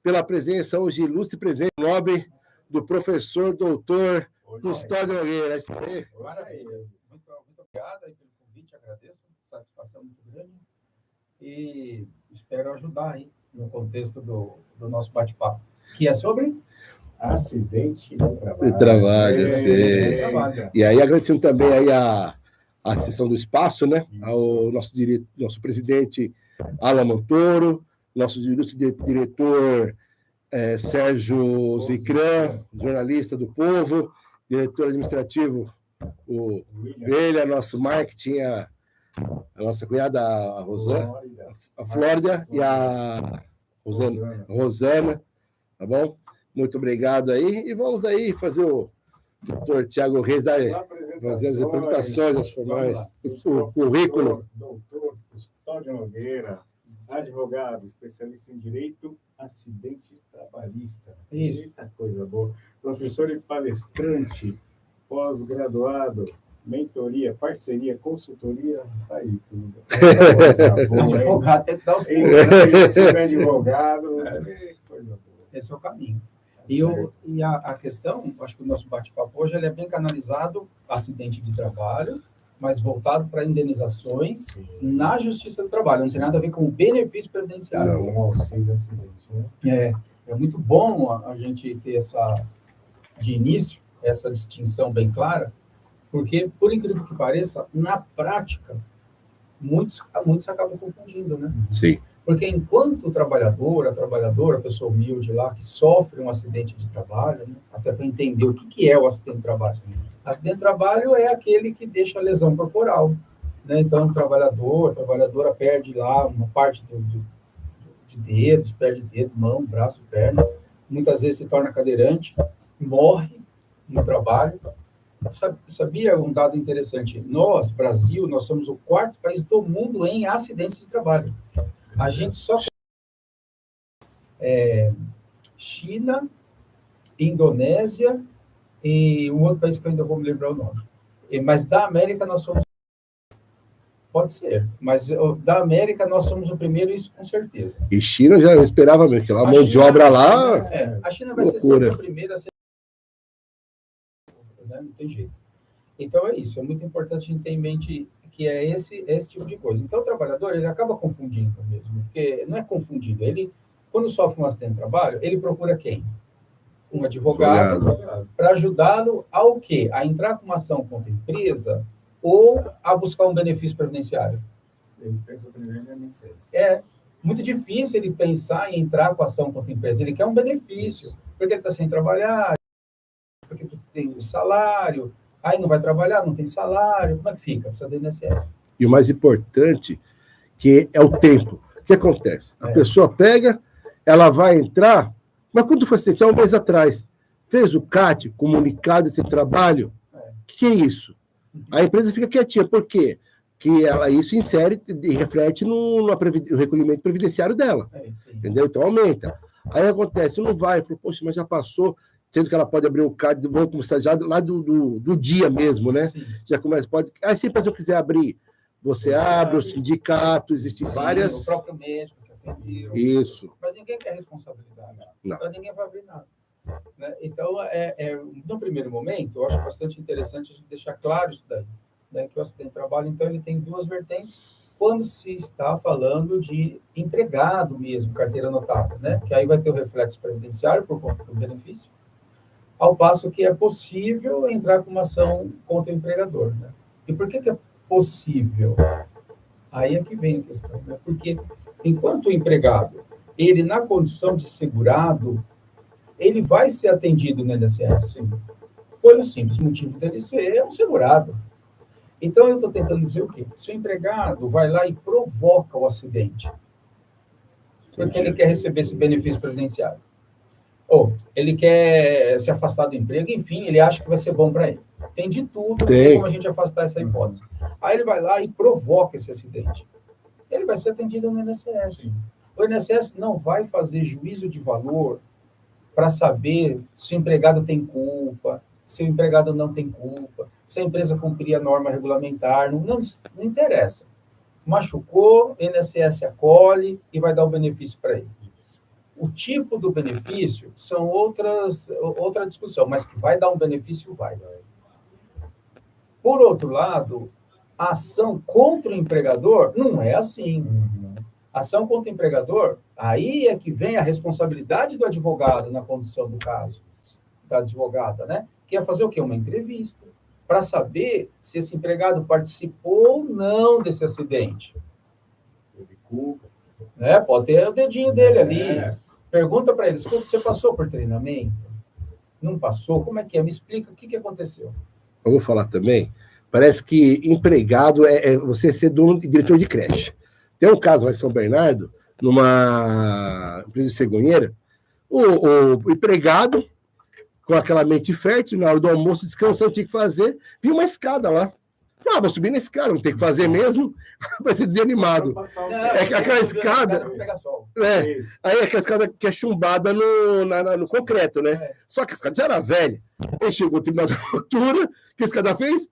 pela presença hoje, ilustre presença, nobre, do professor doutor Custódio Nogueira. Isso aí. Maravilha. Muito obrigado pelo convite, agradeço, satisfação muito grande. E espero ajudar aí no contexto do nosso bate-papo, que é sobre acidente de trabalho. De trabalho, sei. E aí, agradecendo também aí a sessão do espaço, né? Ao nosso presidente Alan Montoro, nosso diretor Sérgio Zicran, jornalista do Povo, diretor administrativo, o William, nosso marketing, a nossa cunhada, a Rosana, a Flórida e a Rosana, tá bom? Muito obrigado aí, e vamos aí fazer o doutor Tiago Reis aí, fazer as apresentações, as formais, o currículo. Doutor Custódio Nogueira, advogado, especialista em direito, acidente trabalhista. Isso. Eita coisa boa. Professor e palestrante, pós-graduado, mentoria, parceria, consultoria, faz de tudo. Advogado tem que dar os pulos. Advogado, coisa boa. Esse é o caminho. E a questão, acho que o nosso bate-papo hoje ele é bem canalizado, acidente de trabalho, mas voltado para indenizações na Justiça do Trabalho. Não tem nada a ver com o benefício previdenciário. Não, um auxílio acidente, né? É muito bom a gente ter de início, essa distinção bem clara, porque, por incrível que pareça, na prática, muitos acabam confundindo, né? Sim. Porque enquanto o trabalhador, a trabalhadora, a pessoa humilde lá, que sofre um acidente de trabalho, né, até para entender o que é o acidente de trabalho. Acidente de trabalho é aquele que deixa a lesão corporal, né? Então, a trabalhadora perde lá uma parte de dedos, perde dedo, mão, braço, perna, muitas vezes se torna cadeirante, morre no trabalho. Sabia um dado interessante? Nós, Brasil, nós somos o 4º país do mundo em acidentes de trabalho. A gente só... China, Indonésia e um outro país que eu ainda vou me lembrar o nome. Mas da América nós somos... Pode ser, mas da América nós somos o primeiro, isso com certeza. E China já esperava mesmo, que lá a mão de obra lá... A China vai ser sempre a primeira a ser... Não tem jeito. Então é isso, é muito importante a gente ter em mente que é esse tipo de coisa. Então o trabalhador, ele acaba confundindo mesmo, porque não é confundido, ele, quando sofre um acidente de trabalho, ele procura quem? Um advogado para ajudá-lo ao quê? A entrar com uma ação contra a empresa ou a buscar um benefício previdenciário. Ele pensa primeiro no INSS. É muito difícil ele pensar em entrar com a ação contra a empresa, ele quer um benefício, porque ele está sem trabalhar, porque tem salário, aí não vai trabalhar, não tem salário, como é que fica? Precisa do INSS. E o mais importante, que é o tempo. O que acontece? A pessoa pega, ela vai entrar, mas quando foi acidente, há um mês atrás, fez o CAT, comunicado esse trabalho, o que é isso? A empresa fica quietinha, por quê? Que ela isso insere e reflete no recolhimento previdenciário dela, entendeu? Então aumenta. Aí acontece, não vai, falou, poxa, mas já passou, sendo que ela pode abrir o CAD, vamos começar já lá do dia mesmo, né? Sim. Já começa, pode... Aí se a pessoa quiser abrir, você abre, o sindicato, existem várias... O próprio médico que atendeu. Isso. Mas ninguém quer responsabilidade. Não. Então ninguém vai abrir nada. Né? Então, no primeiro momento, eu acho bastante interessante a gente deixar claro isso daí, né? Que o acidente de trabalho, então, ele tem duas vertentes quando se está falando de empregado mesmo, carteira anotada, né? Que aí vai ter o reflexo previdenciário por conta do benefício, ao passo que é possível entrar com uma ação contra o empregador, né? E por que é possível? Aí é que vem a questão, né? Porque enquanto o empregado, ele na condição de segurado, ele vai ser atendido no INSS, pelo simples motivo dele ser um segurado. Então, eu estou tentando dizer o quê? Se o empregado vai lá e provoca o acidente, porque ele quer receber esse benefício previdenciário, ou ele quer se afastar do emprego, enfim, ele acha que vai ser bom para ele. Tem de tudo, tem como a gente afastar essa hipótese. Aí ele vai lá e provoca esse acidente. Ele vai ser atendido no INSS. O INSS não vai fazer juízo de valor para saber se o empregado tem culpa, se o empregado não tem culpa, se a empresa cumprir a norma regulamentar, não interessa. Machucou, INSS acolhe e vai dar o benefício para ele. O tipo do benefício são outra discussão, mas que vai dar um benefício, vai. Por outro lado, a ação contra o empregador não é assim. Ação contra o empregador, aí é que vem a responsabilidade do advogado na condução do caso, da advogada, né? Que é fazer o quê? Uma entrevista, para saber se esse empregado participou ou não desse acidente. Teve culpa. Né? Pode ter o dedinho dele ali. Pergunta para ele, escuta, você passou por treinamento? Não passou? Como é que é? Me explica o que aconteceu. Eu vou falar também, parece que empregado é você ser dono e diretor de creche. Tem um caso lá em São Bernardo, numa empresa de cegonheira, o empregado, com aquela mente fértil, na hora do almoço, descansando, tinha que fazer, viu uma escada lá. Ah, vou subir na escada, não tem que fazer mesmo, vai ser desanimado. Aquela escada. Aí aquela escada que é chumbada no concreto, né? Só que a escada já era velha. Ele chegou no tribunal de altura, o que a escada fez?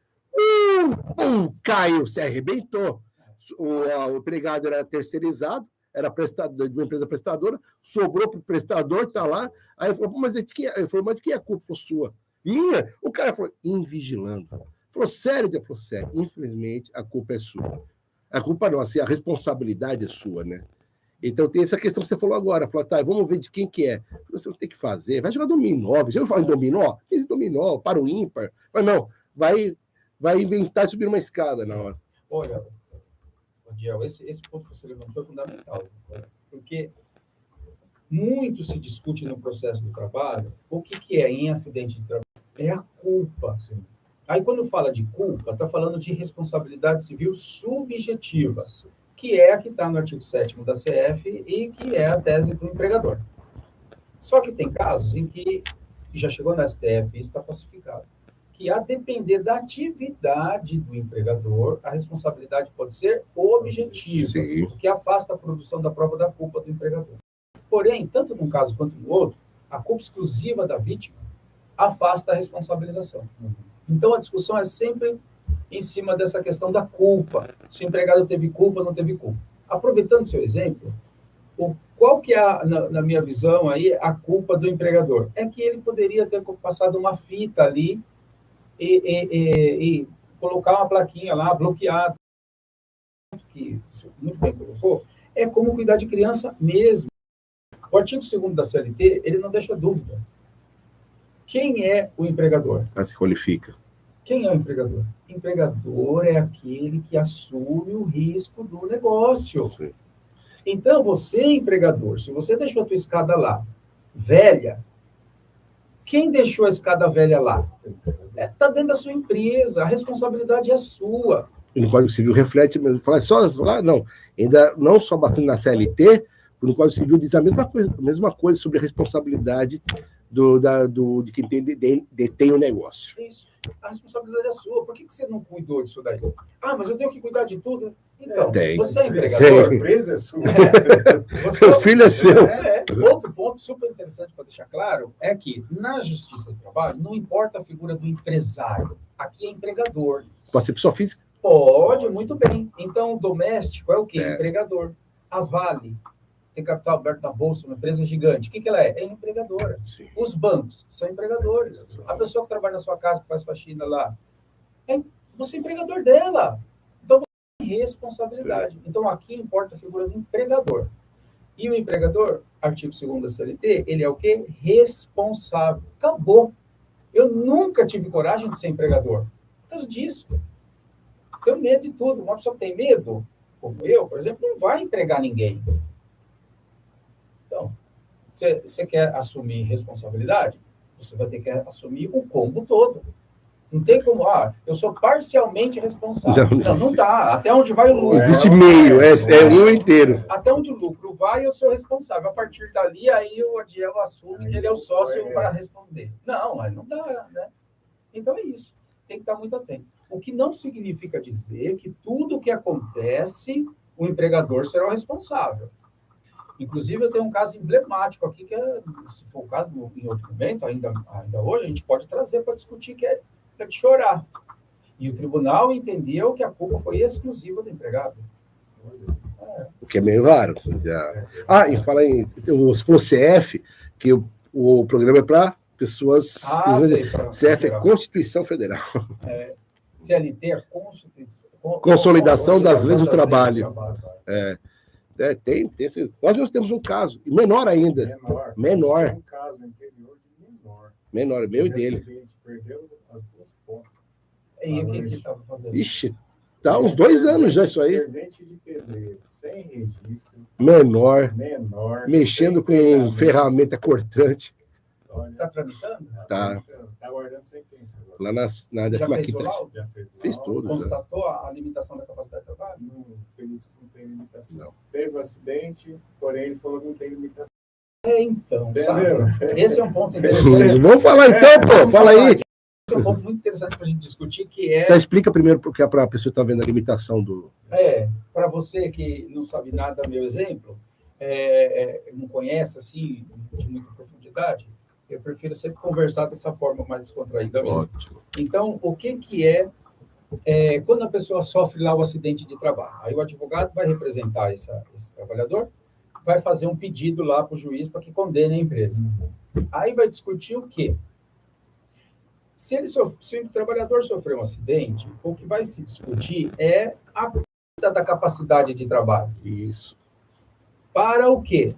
Caiu, se arrebentou. O empregado era terceirizado, era prestador, de uma empresa prestadora, sobrou para o prestador, está lá. Aí ele falou, mas de que é a culpa? Foi sua. Minha? O cara falou, invigilando. Falou, sério? Ele falou, sério. Infelizmente, a culpa é sua. A culpa não, assim, a responsabilidade é sua, né? Então tem essa questão que você falou agora. Falou, tá, vamos ver de quem que é. Você não tem que fazer. Vai jogar dominó. Já ouviu falar em dominó? Tem esse dominó, para o ímpar. Mas não, vai inventar subir uma escada na hora. Olha, Diel, esse ponto que você levantou é fundamental. Porque muito se discute no processo do trabalho o que é em acidente de trabalho. É a culpa. Sim. Aí, quando fala de culpa, está falando de responsabilidade civil subjetiva, que é a que está no artigo 7º da CF e que é a tese do empregador. Só que tem casos em que, já chegou na STF, isso está pacificado, que a depender da atividade do empregador, a responsabilidade pode ser objetiva, Sim. o que afasta a produção da prova da culpa do empregador. Porém, tanto num caso quanto no outro, a culpa exclusiva da vítima afasta a responsabilização. Então, a discussão é sempre em cima dessa questão da culpa. Se o empregado teve culpa ou não teve culpa. Aproveitando seu exemplo, qual que é, na minha visão, aí, a culpa do empregador? É que ele poderia ter passado uma fita ali e colocar uma plaquinha lá, bloqueado, que muito bem colocou, é como cuidar de criança mesmo. O artigo 2º da CLT, ele não deixa dúvida. Quem é o empregador? Se qualifica. Quem é o empregador? Empregador é aquele que assume o risco do negócio. Sim. Então, você, empregador, se você deixou a tua escada lá, velha, quem deixou a escada velha lá? Está dentro da sua empresa, a responsabilidade é sua. E no Código Civil reflete, fala só lá, não, ainda não só bastante na CLT, no Código Civil diz a mesma coisa sobre a responsabilidade de quem detém o negócio. Isso. A responsabilidade é sua. Por que você não cuidou disso daí? Ah, mas eu tenho que cuidar de tudo. Então, você é empregador. A empresa é sua. Seu filho é seu. Outro ponto super interessante para deixar claro é que na Justiça do Trabalho não importa a figura do empresário. Aqui é empregador. Pode ser pessoa física? Pode, muito bem. Então, o doméstico é o quê? Empregador. A Vale tem capital aberto na bolsa, uma empresa gigante. O que ela é? É empregadora. Sim. Os bancos são empregadores. A pessoa que trabalha na sua casa, que faz faxina lá, você é empregador dela. Então, você tem responsabilidade. Sim. Então, aqui importa a figura do empregador. E o empregador, artigo 2º da CLT, ele é o quê? Responsável. Acabou. Eu nunca tive coragem de ser empregador. Por causa disso. Tenho medo de tudo. Uma pessoa que tem medo, como eu, por exemplo, não vai empregar ninguém. Então, você quer assumir responsabilidade? Você vai ter que assumir o combo todo. Não tem como, eu sou parcialmente responsável. Não dá. Até onde vai o lucro? Existe meio, é um inteiro. Até onde o lucro vai, eu sou responsável. A partir dali, aí o Adiel assume que ele é o sócio para responder. Não, aí não dá, né? Então é isso. Tem que estar muito atento. O que não significa dizer que tudo o que acontece, o empregador será o responsável. Inclusive, eu tenho um caso emblemático aqui, que se for o caso em outro momento, ainda hoje, a gente pode trazer para discutir, que é de chorar. E o tribunal entendeu que a culpa foi exclusiva do empregado. O que é meio raro. Já... e fala em... Você falou CF, que o programa é para pessoas... CF é Constituição Federal. CLT é Consolidação das Leis do Trabalho. Tem. Nós temos um caso, menor ainda. Menor. Um caso no interior de menor. Menor, meu e dele. Perdeu as 2 pontas. E o que ele estava fazendo? Ixi, tá uns 2 anos já isso aí. Servente de pedreiro, sem registro. Menor. Mexendo com ferramenta cortante. Está tramitando? Tá. Está aguardando sentença agora. Lá na 15ª. Já fez Fiz tudo. Constatou a limitação da capacidade de trabalho? Não, ele disse que não tem limitação. Não. Teve um acidente, porém ele falou que não tem limitação. Então, entendeu? Sabe? Esse é um ponto interessante. Vamos falar então, pô. Fala aí. Esse é um ponto muito interessante para a gente discutir, que é... Você explica primeiro porque para a pessoa estar vendo a limitação do... Para você que não sabe nada, meu exemplo, não conhece, assim, de muita profundidade, eu prefiro sempre conversar dessa forma mais descontraída mesmo. Ótimo. Então, o que é quando a pessoa sofre lá o acidente de trabalho? Aí o advogado vai representar esse trabalhador, vai fazer um pedido lá para o juiz para que condene a empresa. Aí vai discutir o quê? Se o trabalhador sofreu um acidente, o que vai se discutir é a perda da capacidade de trabalho. Isso. Para o quê?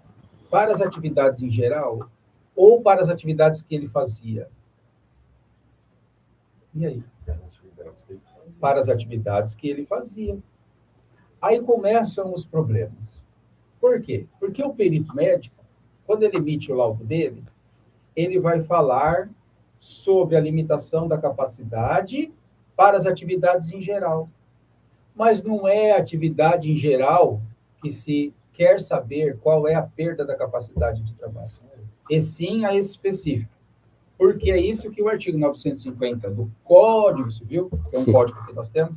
Para as atividades em geral ou para as atividades que ele fazia? E aí? Para as atividades que ele fazia. Aí começam os problemas. Por quê? Porque o perito médico, quando ele emite o laudo dele, ele vai falar sobre a limitação da capacidade para as atividades em geral. Mas não é a atividade em geral que se quer saber qual é a perda da capacidade de trabalho. E sim a específica. Porque é isso que o artigo 950 do Código Civil, que é um código que nós temos,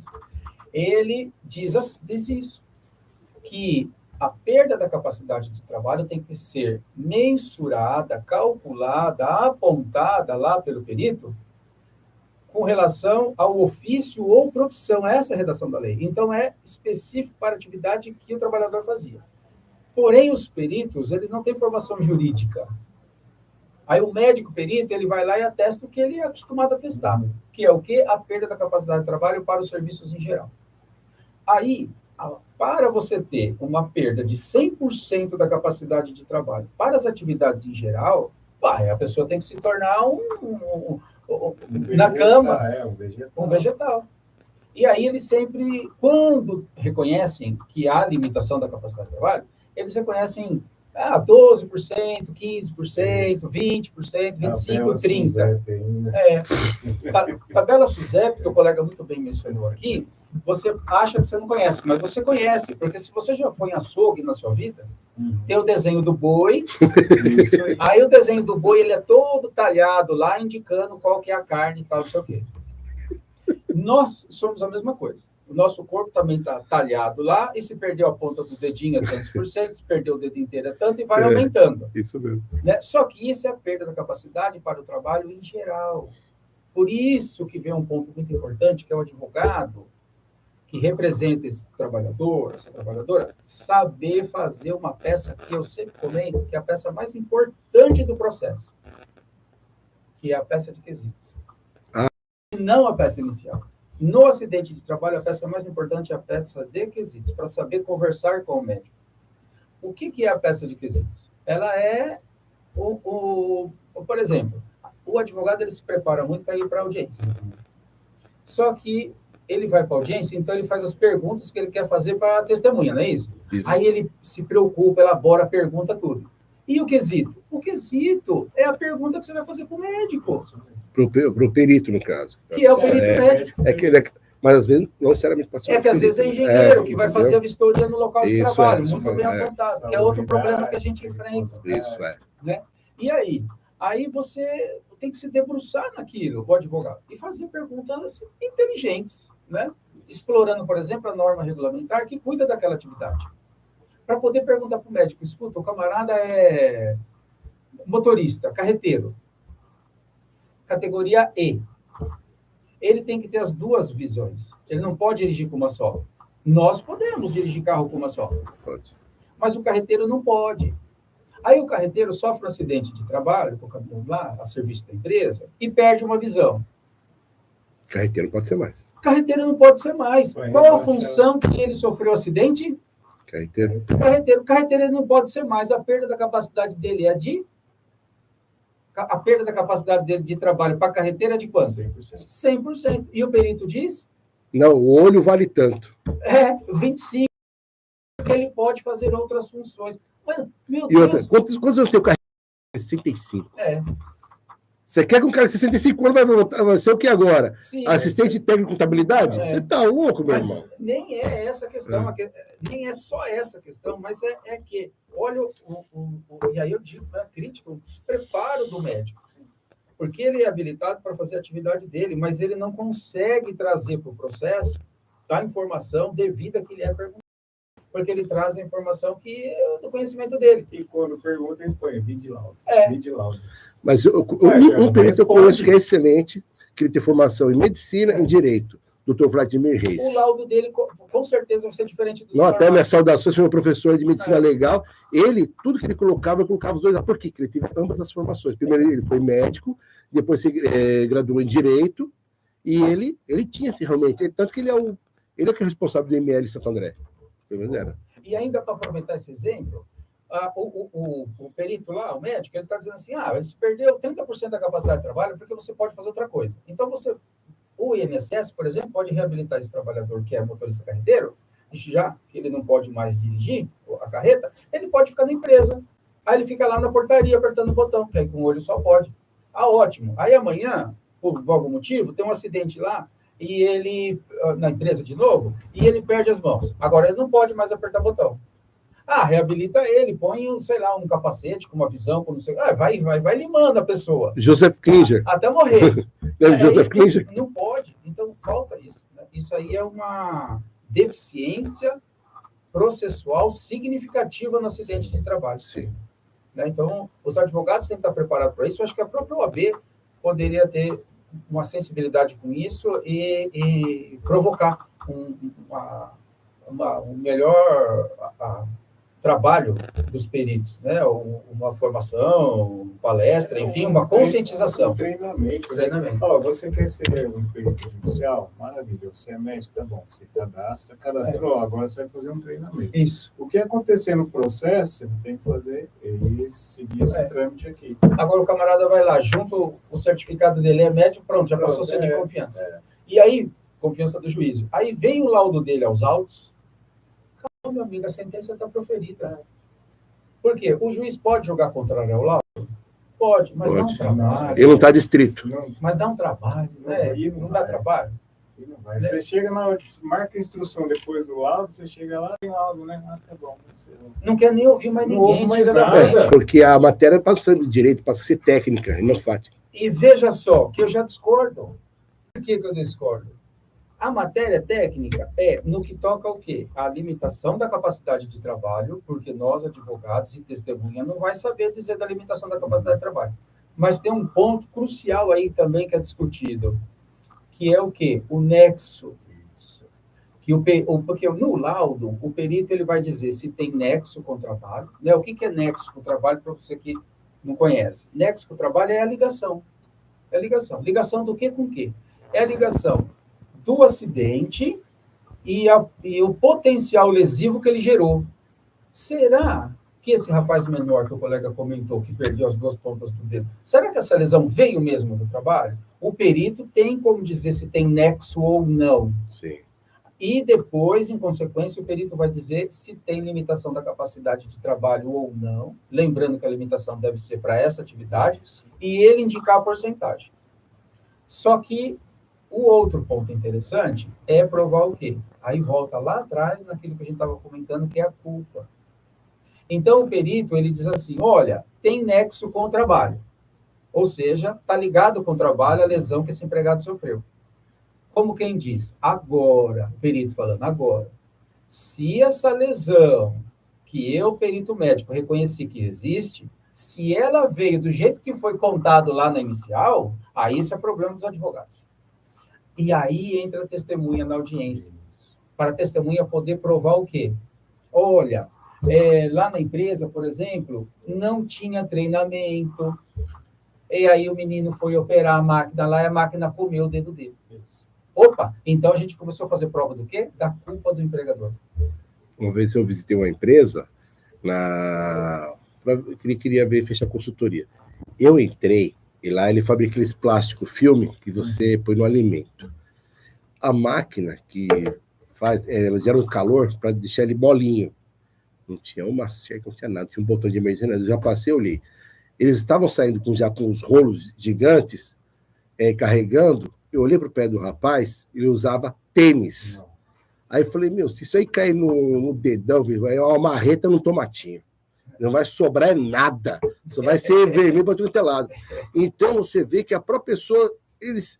ele diz isso, que a perda da capacidade de trabalho tem que ser mensurada, calculada, apontada lá pelo perito com relação ao ofício ou profissão. Essa é a redação da lei. Então, é específico para a atividade que o trabalhador fazia. Porém, os peritos, eles não têm formação jurídica. Aí o médico perito, ele vai lá e atesta o que ele é acostumado a testar, que é o quê? A perda da capacidade de trabalho para os serviços em geral. Aí, para você ter uma perda de 100% da capacidade de trabalho para as atividades em geral, a pessoa tem que se tornar na cama, um vegetal. E aí eles sempre, quando reconhecem que há limitação da capacidade de trabalho, eles reconhecem 12%, 15%, 20%, 25%, 30%. Tabela SUSEP, que o colega muito bem mencionou aqui, você acha que você não conhece, mas você conhece, porque se você já foi em açougue na sua vida, tem o desenho do boi, aí o desenho do boi ele é todo talhado lá, indicando qual que é a carne e tal, não sei o quê. Nós somos a mesma coisa. O nosso corpo também está talhado lá, e se perdeu a ponta do dedinho é tantos por cento, se perdeu o dedo inteiro é tanto, e vai aumentando. Isso mesmo. Né? Só que isso é a perda da capacidade para o trabalho em geral. Por isso que vem um ponto muito importante, que é o advogado, que representa esse trabalhador, essa trabalhadora, saber fazer uma peça que eu sempre comento, que é a peça mais importante do processo, que é a peça de quesitos. E não a peça inicial. No acidente de trabalho, a peça mais importante é a peça de quesitos, para saber conversar com o médico. O que é a peça de quesitos? Ela é, por exemplo, o advogado ele se prepara muito para ir para a audiência. Só que ele vai para a audiência, então ele faz as perguntas que ele quer fazer para a testemunha, não é isso? Aí ele se preocupa, elabora, pergunta tudo. E o quesito? O quesito é a pergunta que você vai fazer para o médico. Para o perito, no caso. Que é o perito médico. Mas às vezes não necessariamente pode ser. Que às vezes é engenheiro que vai fazer a vistoria no local de trabalho, muito bem apontado, que é outro problema que a gente enfrenta. Isso é. Né? E aí você tem que se debruçar naquilo, o advogado, e fazer perguntas inteligentes, né? Explorando, por exemplo, a norma regulamentar que cuida daquela atividade. Para poder perguntar para o médico, escuta, o camarada é motorista, carreteiro, categoria E. Ele tem que ter as duas visões. Ele não pode dirigir com uma só. Nós podemos dirigir carro com uma só. Pode. Mas o carreteiro não pode. Aí o carreteiro sofre um acidente de trabalho, com o caminhão lá, a serviço da empresa, e perde uma visão. Carreteiro não pode ser mais. Carreteiro não pode ser mais. Qual a função que ele sofreu acidente? Carreteiro. Carreteiro. Carreteiro ele não pode ser mais. A perda da capacidade dele é de... A perda da capacidade dele de trabalho para carreteiro é de quanto? 100%. 100%. E o perito diz? Não, o olho vale tanto. 25%. Que ele pode fazer outras funções. Mas, meu E Deus... outra, quantos anos tem o carreteiro? 65. Você quer que um cara de 65 anos vai ser o que agora? Sim, assistente técnico de contabilidade? Você tá louco, meu irmão? Nem é essa a questão, nem é só essa questão, mas é que, olha, e aí eu digo, a crítica, o despreparo do médico. Porque ele é habilitado para fazer a atividade dele, mas ele não consegue trazer para o processo a informação devida que lhe é perguntada. Porque ele traz a informação que é do conhecimento dele. E quando pergunta, ele põe vídeo laudo. Vídeo laudo. Mas um perito eu conheço que é excelente, que ele tem formação em medicina e em direito, Dr. Vladimir Reis. O laudo dele, com certeza, vai ser diferente do Não, até minhas saudações, foi meu professor de medicina legal. Ele, tudo que ele colocava, eu colocava os dois. Por quê? Porque ele teve ambas as formações. Primeiro ele foi médico, depois se graduou em direito, e ele tinha assim, realmente, tanto que ele é que é responsável do ML Santo André. Pelo menos era. E ainda para aproveitar esse exemplo, o perito lá, o médico, ele está dizendo assim, você perdeu 30% da capacidade de trabalho porque você pode fazer outra coisa. Então, o INSS, por exemplo, pode reabilitar esse trabalhador que é motorista carreteiro, já que ele não pode mais dirigir a carreta, ele pode ficar na empresa. Aí ele fica lá na portaria apertando o botão, que aí com o olho só pode. Ótimo. Aí amanhã, por algum motivo, tem um acidente lá, e ele, na empresa de novo, e ele perde as mãos. Agora ele não pode mais apertar botão. Reabilita ele, põe, sei lá, um capacete com uma visão, com não sei, vai limando a pessoa. Joseph Klinger. Até morrer. Joseph Klinger. Não pode, então falta isso. Né? Isso aí é uma deficiência processual significativa no acidente de trabalho. Sim. Né? Então, os advogados têm que estar preparados para isso. Eu acho que a própria OAB poderia ter uma sensibilidade com isso e provocar um melhor trabalho dos peritos, né? Uma formação, palestra, enfim, uma conscientização. Treinamento. Você quer ser um perito judicial? Maravilha. Você é médico? Tá bom. Você cadastrou. Agora você vai fazer um treinamento. Isso. O que acontecer no processo, você tem que fazer e seguir esse trâmite aqui. Agora o camarada vai lá, junto o certificado dele é médico, pronto, já passou a ser de confiança. E aí, confiança do juízo. Aí vem o laudo dele aos autos, meu amigo, a sentença está proferida. Por quê? O juiz pode jogar contrário ao laudo? Pode, mas dá um trabalho. Ele não está distrito. Mas dá um trabalho, né? Não dá trabalho. Não vai. Você chega na hora, marca a instrução depois do laudo, você chega lá, tem laudo, né? Tá bom. Você... Não quer nem ouvir mais ninguém. Não mais nada. Porque a matéria passa a ser de direito, passa a ser técnica, e não fática. E veja só, que eu já discordo. Por que eu discordo? A matéria técnica é no que toca ao quê? A limitação da capacidade de trabalho, porque nós, advogados e testemunha, não vai saber dizer da limitação da capacidade de trabalho. Mas tem um ponto crucial aí também que é discutido, que é o quê? O nexo. Porque no laudo, o perito ele vai dizer se tem nexo com o trabalho. Né? O que é nexo com o trabalho, para você que não conhece? Nexo com o trabalho é a ligação. É a ligação. Ligação do quê com o quê? É a ligação do acidente e o potencial lesivo que ele gerou. Será que esse rapaz menor que o colega comentou, que perdeu as duas pontas do dedo, será que essa lesão veio mesmo do trabalho? O perito tem como dizer se tem nexo ou não. Sim. E depois, em consequência, o perito vai dizer se tem limitação da capacidade de trabalho ou não, lembrando que a limitação deve ser para essa atividade, e ele indicar a porcentagem. Só que o outro ponto interessante é provar o quê? Aí volta lá atrás naquilo que a gente estava comentando, que é a culpa. Então, o perito, ele diz assim, olha, tem nexo com o trabalho. Ou seja, está ligado com o trabalho a lesão que esse empregado sofreu. Como quem diz, agora, o perito falando, agora, se essa lesão que eu, perito médico, reconheci que existe, se ela veio do jeito que foi contado lá na inicial, aí isso é problema dos advogados. E aí entra a testemunha na audiência. para a testemunha poder provar o quê? Olha, lá na empresa, por exemplo, não tinha treinamento, e aí o menino foi operar a máquina lá e a máquina comeu o dedo dele. Opa, então a gente começou a fazer prova do quê? Da culpa do empregador. Uma vez eu visitei uma empresa, queria ver fechar consultoria. Eu entrei, e lá ele fabrica aqueles plástico filme que você põe no alimento. A máquina que faz, ela gera um calor para deixar ele bolinho. Não tinha uma cerca, não tinha nada, tinha um botão de emergência. Eu já passei, eu olhei. Eles estavam saindo já com os rolos gigantes, carregando. Eu olhei para o pé do rapaz, ele usava tênis. Aí eu falei, se isso aí cair no dedão, é uma marreta num tomatinho. Não vai sobrar nada. Só vai ser vermelho para todo lado. Então, você vê que a própria pessoa, eles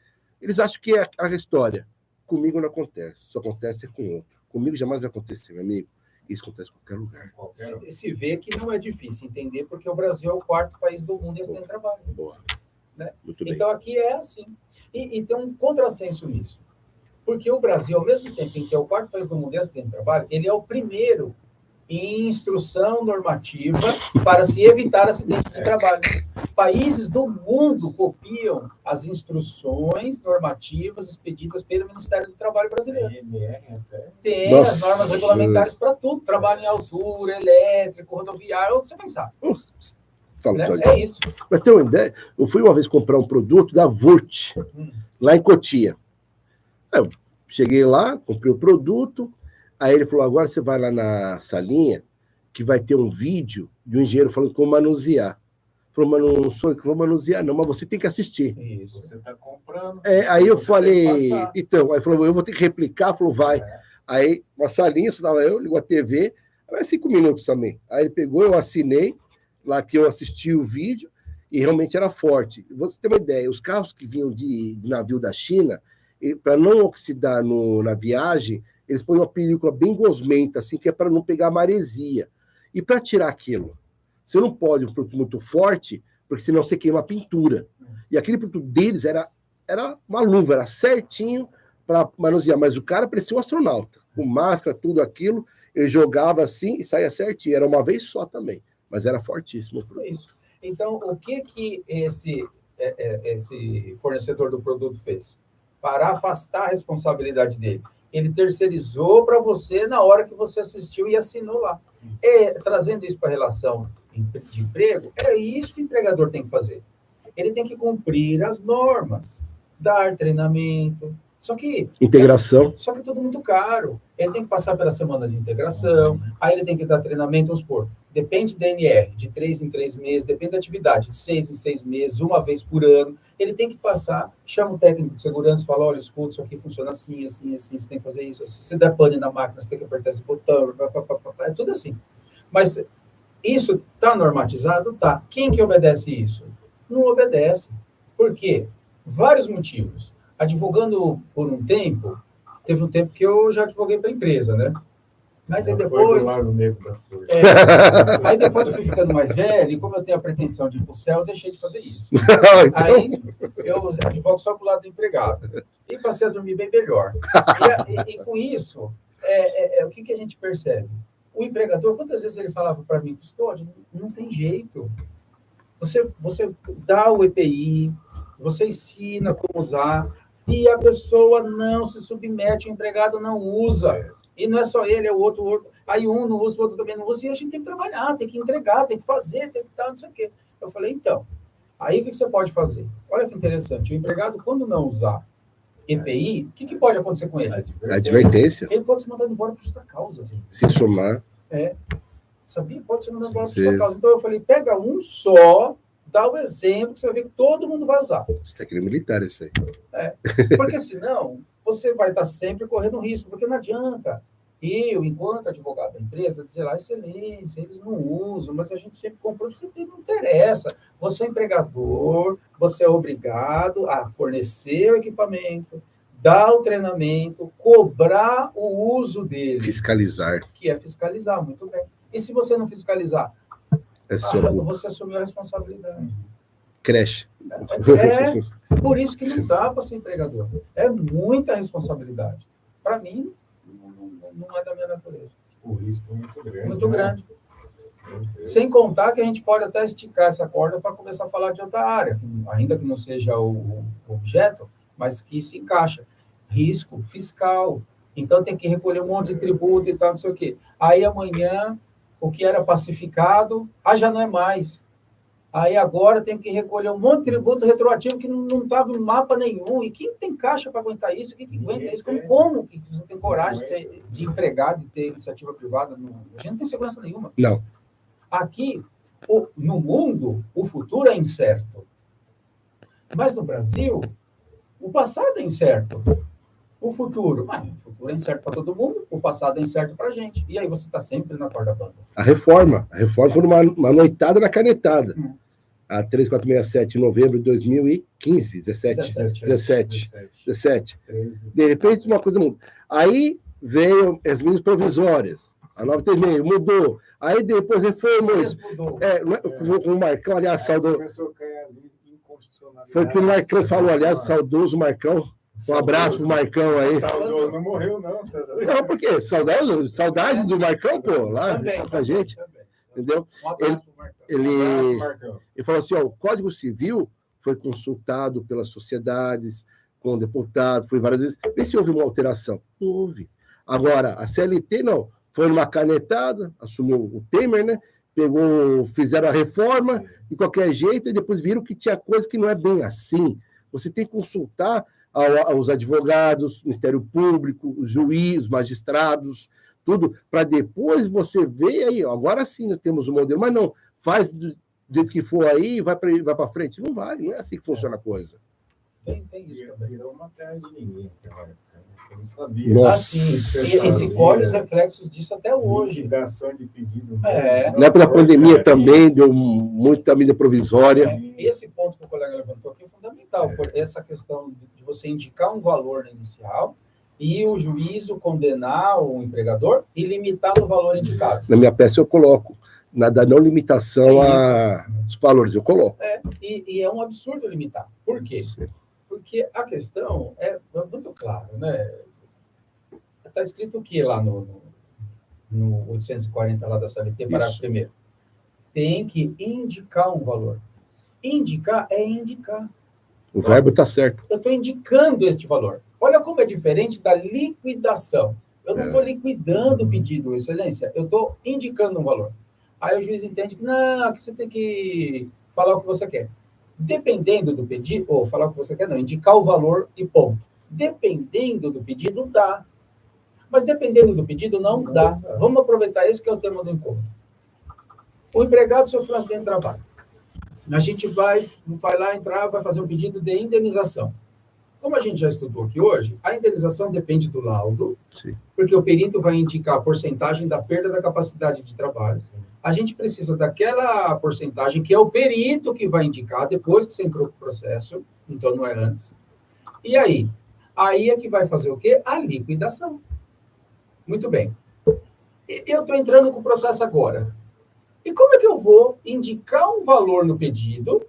acham que é a história. Comigo não acontece. Só acontece com outro. Comigo jamais vai acontecer, meu amigo. Isso acontece em qualquer lugar. Se vê que não é difícil entender, porque o Brasil é o 4º país do mundo em acidente de trabalho. Boa. Né? Muito bem. Então, aqui é assim. E tem um contrassenso nisso. Porque o Brasil, ao mesmo tempo em que é o 4º país do mundo em acidente de trabalho, ele é o primeiro em instrução normativa para se evitar acidentes de trabalho. Países do mundo copiam as instruções normativas expedidas pelo Ministério do Trabalho brasileiro. Tem as normas regulamentares para tudo. Trabalho em altura, elétrico, rodoviário, onde você pensar. Né? É isso. Mas tem uma ideia? Eu fui uma vez comprar um produto da Vurt, lá em Cotia. Eu cheguei lá, comprei o produto, aí ele falou, agora você vai lá na salinha, que vai ter um vídeo de um engenheiro falando como manusear. Falou, mas não sou eu que vou manusear, não, mas você tem que assistir. Isso. Você está comprando. Aí eu falei, então, aí falou, eu vou ter que replicar, falou, vai. Aí, uma salinha, só tava eu, ligou a TV, era 5 minutos também. Aí ele pegou, eu assinei, lá que eu assisti o vídeo, e realmente era forte. Você tem uma ideia, os carros que vinham de navio da China, para não oxidar na viagem, eles põem uma película bem gosmenta, assim, que é para não pegar maresia. E para tirar aquilo, você não pode um produto muito forte, porque senão você queima a pintura. E aquele produto deles era uma luva, era certinho para manusear, mas o cara parecia um astronauta, com máscara, tudo aquilo, ele jogava assim e saía certinho. Era uma vez só também, mas era fortíssimo. Isso. Então, o que esse fornecedor do produto fez? Para afastar a responsabilidade dele. Ele terceirizou para você na hora que você assistiu e assinou lá. Trazendo isso para a relação de emprego, é isso que o empregador tem que fazer. Ele tem que cumprir as normas, dar treinamento. Integração. Só que é tudo muito caro. Ele tem que passar pela semana de integração, aí ele tem que dar treinamento, vamos supor, depende da NR, de 3 em 3 meses, depende da atividade, de 6 em 6 meses, uma vez por ano. Ele tem que passar, chama o técnico de segurança, fala, olha, escuta, isso aqui funciona assim, assim, assim, você tem que fazer isso, assim. Se der pane na máquina, você tem que apertar esse botão, é tudo assim. Mas isso está normatizado? Tá. Quem que obedece isso? Não obedece. Por quê? Vários motivos. Advogando por um tempo, teve um tempo que eu já advoguei para a empresa, né? Mas aí depois... Aí depois eu fui ficando mais velho, e como eu tenho a pretensão de ir para o céu, eu deixei de fazer isso. Aí eu advogo só para o lado do empregado. E passei a dormir bem melhor. E com isso, o que a gente percebe? O empregador, quantas vezes ele falava para mim, Custódio, não tem jeito. Você dá o EPI, você ensina como usar, e a pessoa não se submete, o empregado não usa. E não é só ele, é o outro. Aí um não usa, o outro também não usa, e a gente tem que trabalhar, tem que entregar, tem que fazer, tem que tal, não sei o quê. Eu falei, então, aí o que você pode fazer? Olha que interessante, o empregado, quando não usar EPI, o que pode acontecer com ele? Advertência. Ele pode ser mandado embora por justa causa. Se somar. Sabia? Pode ser mandado embora por justa causa. Então eu falei, pega um só, dá o exemplo, que você vai ver que todo mundo vai usar. Você tem que militar isso aí. Porque senão, você vai estar sempre correndo risco, porque não adianta. Eu, enquanto advogado da empresa, dizer lá, excelência, eles não usam, mas a gente sempre comprou, isso não interessa. Você é empregador, você é obrigado a fornecer o equipamento, dar o treinamento, cobrar o uso dele. Fiscalizar. Que é fiscalizar, muito bem. E se você não fiscalizar? Você assumiu a responsabilidade. Creche. Por isso que não dá para ser empregador. É muita responsabilidade. Para mim, não é da minha natureza. O risco é muito grande. Muito né? grande. Sem contar que a gente pode até esticar essa corda para começar a falar de outra área, ainda que não seja o objeto, mas que se encaixa. Risco fiscal. Então tem que recolher um monte de tributo e tal, não sei o quê. Aí amanhã, o que era pacificado, já não é mais. Aí agora tem que recolher um monte de tributo retroativo que não estava em mapa nenhum. E quem tem caixa para aguentar isso? Quem que aguenta isso? Como que você tem coragem de empregar, de ter iniciativa privada? A gente não tem segurança nenhuma. Não. Aqui, no mundo, o futuro é incerto. Mas no Brasil, o passado é incerto. O futuro é incerto para todo mundo, o passado é incerto para a gente. E aí você está sempre na corda bamba. A reforma foi uma noitada na canetada. A 3467, em novembro de 2015, 17. De repente, uma coisa muda. Aí veio as medidas provisórias. A 936 mudou. Aí depois reformou isso. Com o Marcão, aliás, saudoso. Foi o que o Marcão falou, aliás, saudoso Marcão. Um abraço pro Marcão aí. Saudoso, não morreu, não. Não, por quê? Saudade do Marcão, pô, lá com a gente. Entendeu? Um abraço pro Marcão. Ele falou assim: ó, o Código Civil foi consultado pelas sociedades, com o deputado, foi várias vezes. Vê se houve uma alteração. Não houve. Agora, a CLT não. Foi numa canetada, assumiu o Temer, né? Fizeram a reforma de qualquer jeito e depois viram que tinha coisa que não é bem assim. Você tem que consultar aos advogados, Ministério Público, os juízes, magistrados, tudo, para depois você ver aí, agora sim nós temos um modelo, mas não, faz do jeito que for aí, vai para frente. Não vai, não é assim que funciona a coisa. Tem isso também. Virou uma terra de ninguém, cara. Você não sabia. Nossa. E se colhe os reflexos disso até hoje. Liquidação de pedido. Na época da pandemia também deu muita medida provisória. Esse ponto que o colega levantou aqui é fundamental, essa questão de você indicar um valor inicial e o juízo condenar o empregador e limitar no valor indicado. Na minha peça eu coloco, da não limitação aos valores, eu coloco. E é um absurdo limitar. Por quê? Porque a questão é muito clara, né? Está escrito o que lá no 840 lá da CLT, parágrafo primeiro? Tem que indicar um valor. Indicar é indicar. O verbo está certo. Eu estou indicando este valor. Olha como é diferente da liquidação. Eu não estou liquidando o pedido, excelência. Eu estou indicando um valor. Aí o juiz entende que não, que você tem que falar o que você quer. Dependendo do pedido, ou falar o que você quer, não, indicar o valor e ponto. Dependendo do pedido, dá. Mas dependendo do pedido, não dá. Vamos aproveitar esse que é o tema do encontro. O empregado sofreu um acidente de trabalho. A gente vai lá entrar, vai fazer um pedido de indenização. Como a gente já estudou aqui hoje, a indenização depende do laudo, porque o perito vai indicar a porcentagem da perda da capacidade de trabalho. A gente precisa daquela porcentagem que é o perito que vai indicar depois que você entrou no processo, então não é antes. E aí? Aí é que vai fazer o quê? A liquidação. Muito bem. Eu estou entrando com o processo agora. E como é que eu vou indicar um valor no pedido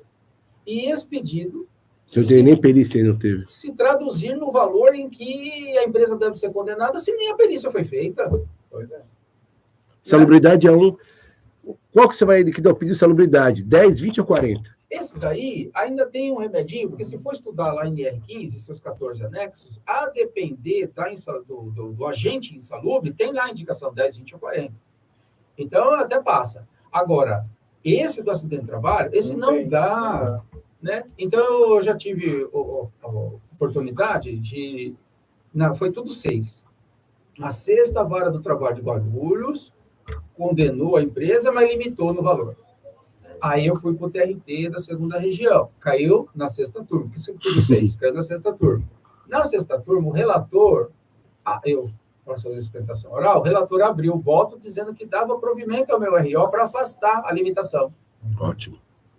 e esse pedido... Se eu dei nem perícia aí não teve. Se traduzir no valor em que a empresa deve ser condenada se nem a perícia foi feita. Pois é. Salubridade é um... Qual que você vai liquidar o pedido de salubridade? 10, 20 ou 40? Esse daí ainda tem um remedinho, porque se for estudar lá em IR15, seus 14 anexos, a depender do agente insalubre, tem lá a indicação 10, 20 ou 40. Então, até passa. Agora, esse do acidente de trabalho, esse não dá. Né? Então, eu já tive a oportunidade de... Não, foi tudo 6. A 6ª Vara do Trabalho de Guarulhos condenou a empresa, mas limitou no valor. Aí eu fui para o TRT da 2ª Região. Caiu na 6ª turma. Porque isso é tudo 6. Caiu na 6ª turma. Na 6ª turma, o relator... eu posso fazer sustentação oral. O relator abriu o voto dizendo que dava provimento ao meu RO para afastar a limitação.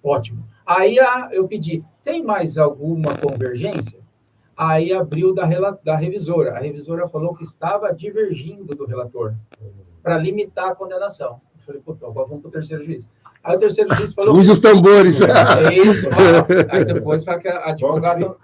Ótimo. Aí eu pedi, tem mais alguma convergência? Aí abriu da revisora. A revisora falou que estava divergindo do relator para limitar a condenação. Eu falei, agora vamos para o terceiro juiz. Aí o terceiro juiz falou... Use os tambores. É isso. Aí depois fala que advogado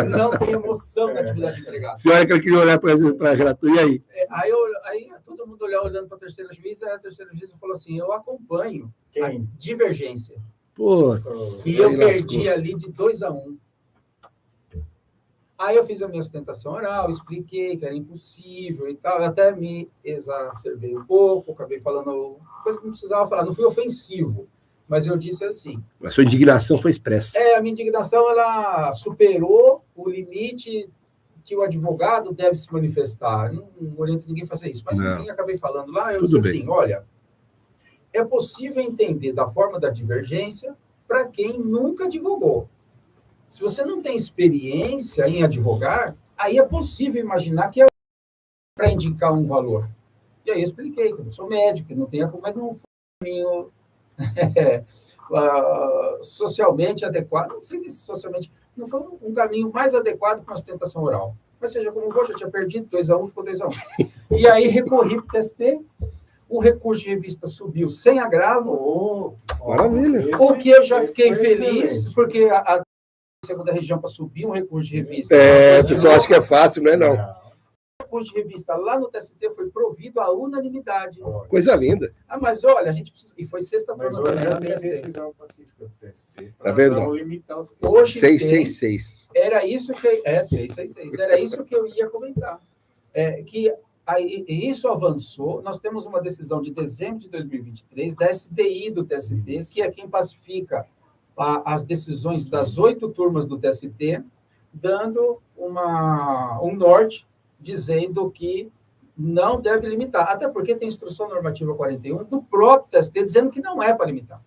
não tem emoção na atividade empregada. Se olha que eu queria olhar para a relatora, e aí? Aí todo mundo olhando para a terceira juíza, aí a terceira juíza falou assim, eu acompanho a divergência. Pô, e eu perdi ali de 2-1. Aí eu fiz a minha sustentação oral, expliquei que era impossível e tal, até me exacerbei um pouco, acabei falando coisa que não precisava falar, não fui ofensivo, mas eu disse assim... A sua indignação foi expressa. A minha indignação, ela superou o limite que o advogado deve se manifestar. Não oriento ninguém a fazer isso, mas enfim, acabei falando lá, eu disse assim, olha, é possível entender da forma da divergência para quem nunca advogou. Se você não tem experiência em advogar, aí é possível imaginar que é para indicar um valor. E aí eu expliquei que eu sou médico, que não tenho como, mas não foi um caminho socialmente adequado, não sei se socialmente, não foi um caminho mais adequado para a sustentação oral. Mas seja como for, já tinha perdido, 2-1, ficou 2-1. E aí recorri para o TST, o recurso de revista subiu sem agravo. Maravilha. O que eu já fiquei feliz, porque a segunda região para subir um recurso de revista. O pessoal acha que é fácil, não é não. O recurso de revista lá no TST foi provido à unanimidade. Coisa linda. Mas olha, a gente precisa... E foi sexta mas hoje já tem decisão pacífica do TST. Tá vendo? Hoje 666. Era isso que... 666. Era isso que eu ia comentar. Que isso avançou. Nós temos uma decisão de dezembro de 2023 da SDI do TST, que é quem pacifica as decisões das 8 turmas do TST, dando um norte, dizendo que não deve limitar, até porque tem instrução normativa 41 do próprio TST dizendo que não é para limitar.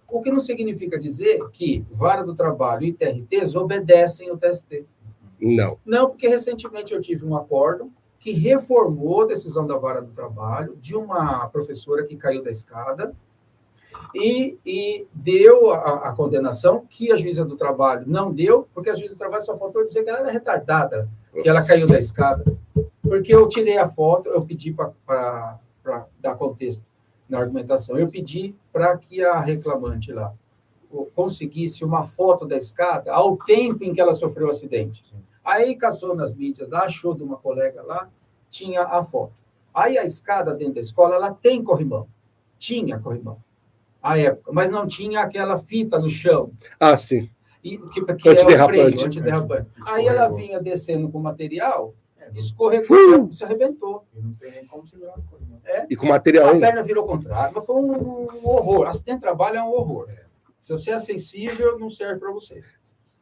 O que não significa dizer que Vara do Trabalho e TRTs obedecem o TST. Não. Não, porque recentemente eu tive um acordo que reformou a decisão da Vara do Trabalho de uma professora que caiu da escada, e deu a condenação que a juíza do trabalho não deu, porque a juíza do trabalho só faltou dizer que ela era retardada, que ela caiu da escada. Porque eu tirei a foto, eu pedi para dar contexto na argumentação, eu pedi para que a reclamante lá conseguisse uma foto da escada ao tempo em que ela sofreu o acidente. Aí caçou nas mídias, achou de uma colega lá, tinha a foto. Aí a escada dentro da escola, ela tem corrimão. Tinha corrimão. À época, mas não tinha aquela fita no chão. Sim. Que é o freio, antiderrapante. Aí ela vinha descendo com material, escorregou, se arrebentou. E não tem nem como segurar o corrimão. E com material... A perna virou contrário, mas foi um horror. Acidente de trabalho é um horror. Se você é sensível, não serve para você.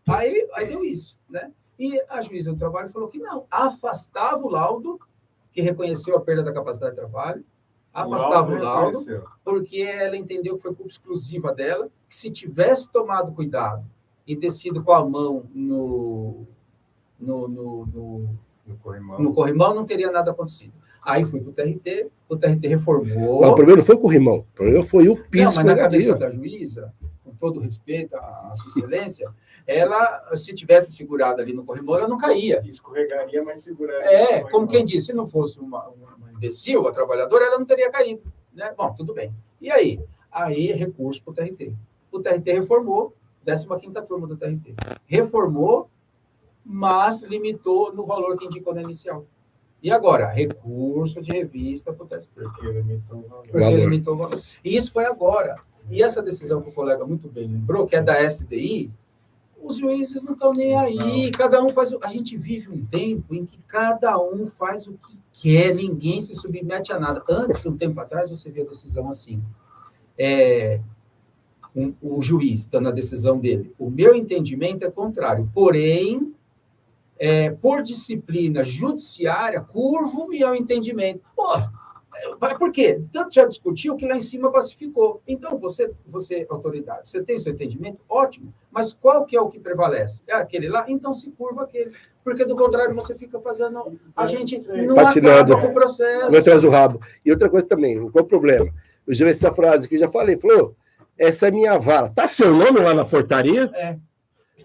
Aí deu isso, né? E a juíza do trabalho falou que não, afastava o laudo, que reconheceu a perda da capacidade de trabalho, afastava o laudo, porque ela entendeu que foi culpa exclusiva dela, que se tivesse tomado cuidado e descido com a mão no corrimão, não teria nada acontecido. Aí fui para o TRT reformou. Mas o problema não foi o corrimão, o problema foi o piso. Não, mas na cabeça da juíza, com todo respeito à sua excelência, ela, se tivesse segurado ali no corrimão, ela não caía. Escorregaria, mas seguraria. Como quem disse, se não fosse uma imbecil, a trabalhadora, ela não teria caído. Né? Bom, tudo bem. E aí? Aí, recurso para o TRT. O TRT reformou, 15ª turma do TRT. Reformou, mas limitou no valor que indicou na inicial. E agora? Recurso de revista para o TST. Porque limitou o valor. E isso foi agora. E essa decisão que o colega muito bem lembrou, que é da SDI, os juízes não estão nem aí. Cada um faz... A gente vive um tempo em que cada um faz o que quer, ninguém se submete a nada. Antes, um tempo atrás, você via a decisão assim. O juiz dando a decisão dele. O meu entendimento é contrário. Porém... por disciplina judiciária, curvo e ao entendimento. Por quê? Tanto já discutiu que lá em cima pacificou. Então, você, autoridade, você tem seu entendimento? Ótimo. Mas qual que é o que prevalece? É aquele lá? Então se curva aquele. Porque, do contrário, você fica fazendo... A gente não acaba com o processo. Não traz o rabo. E outra coisa também, qual é o problema? Eu já vi essa frase que eu já falei. Falou, essa é minha vara. Tá seu nome lá na portaria?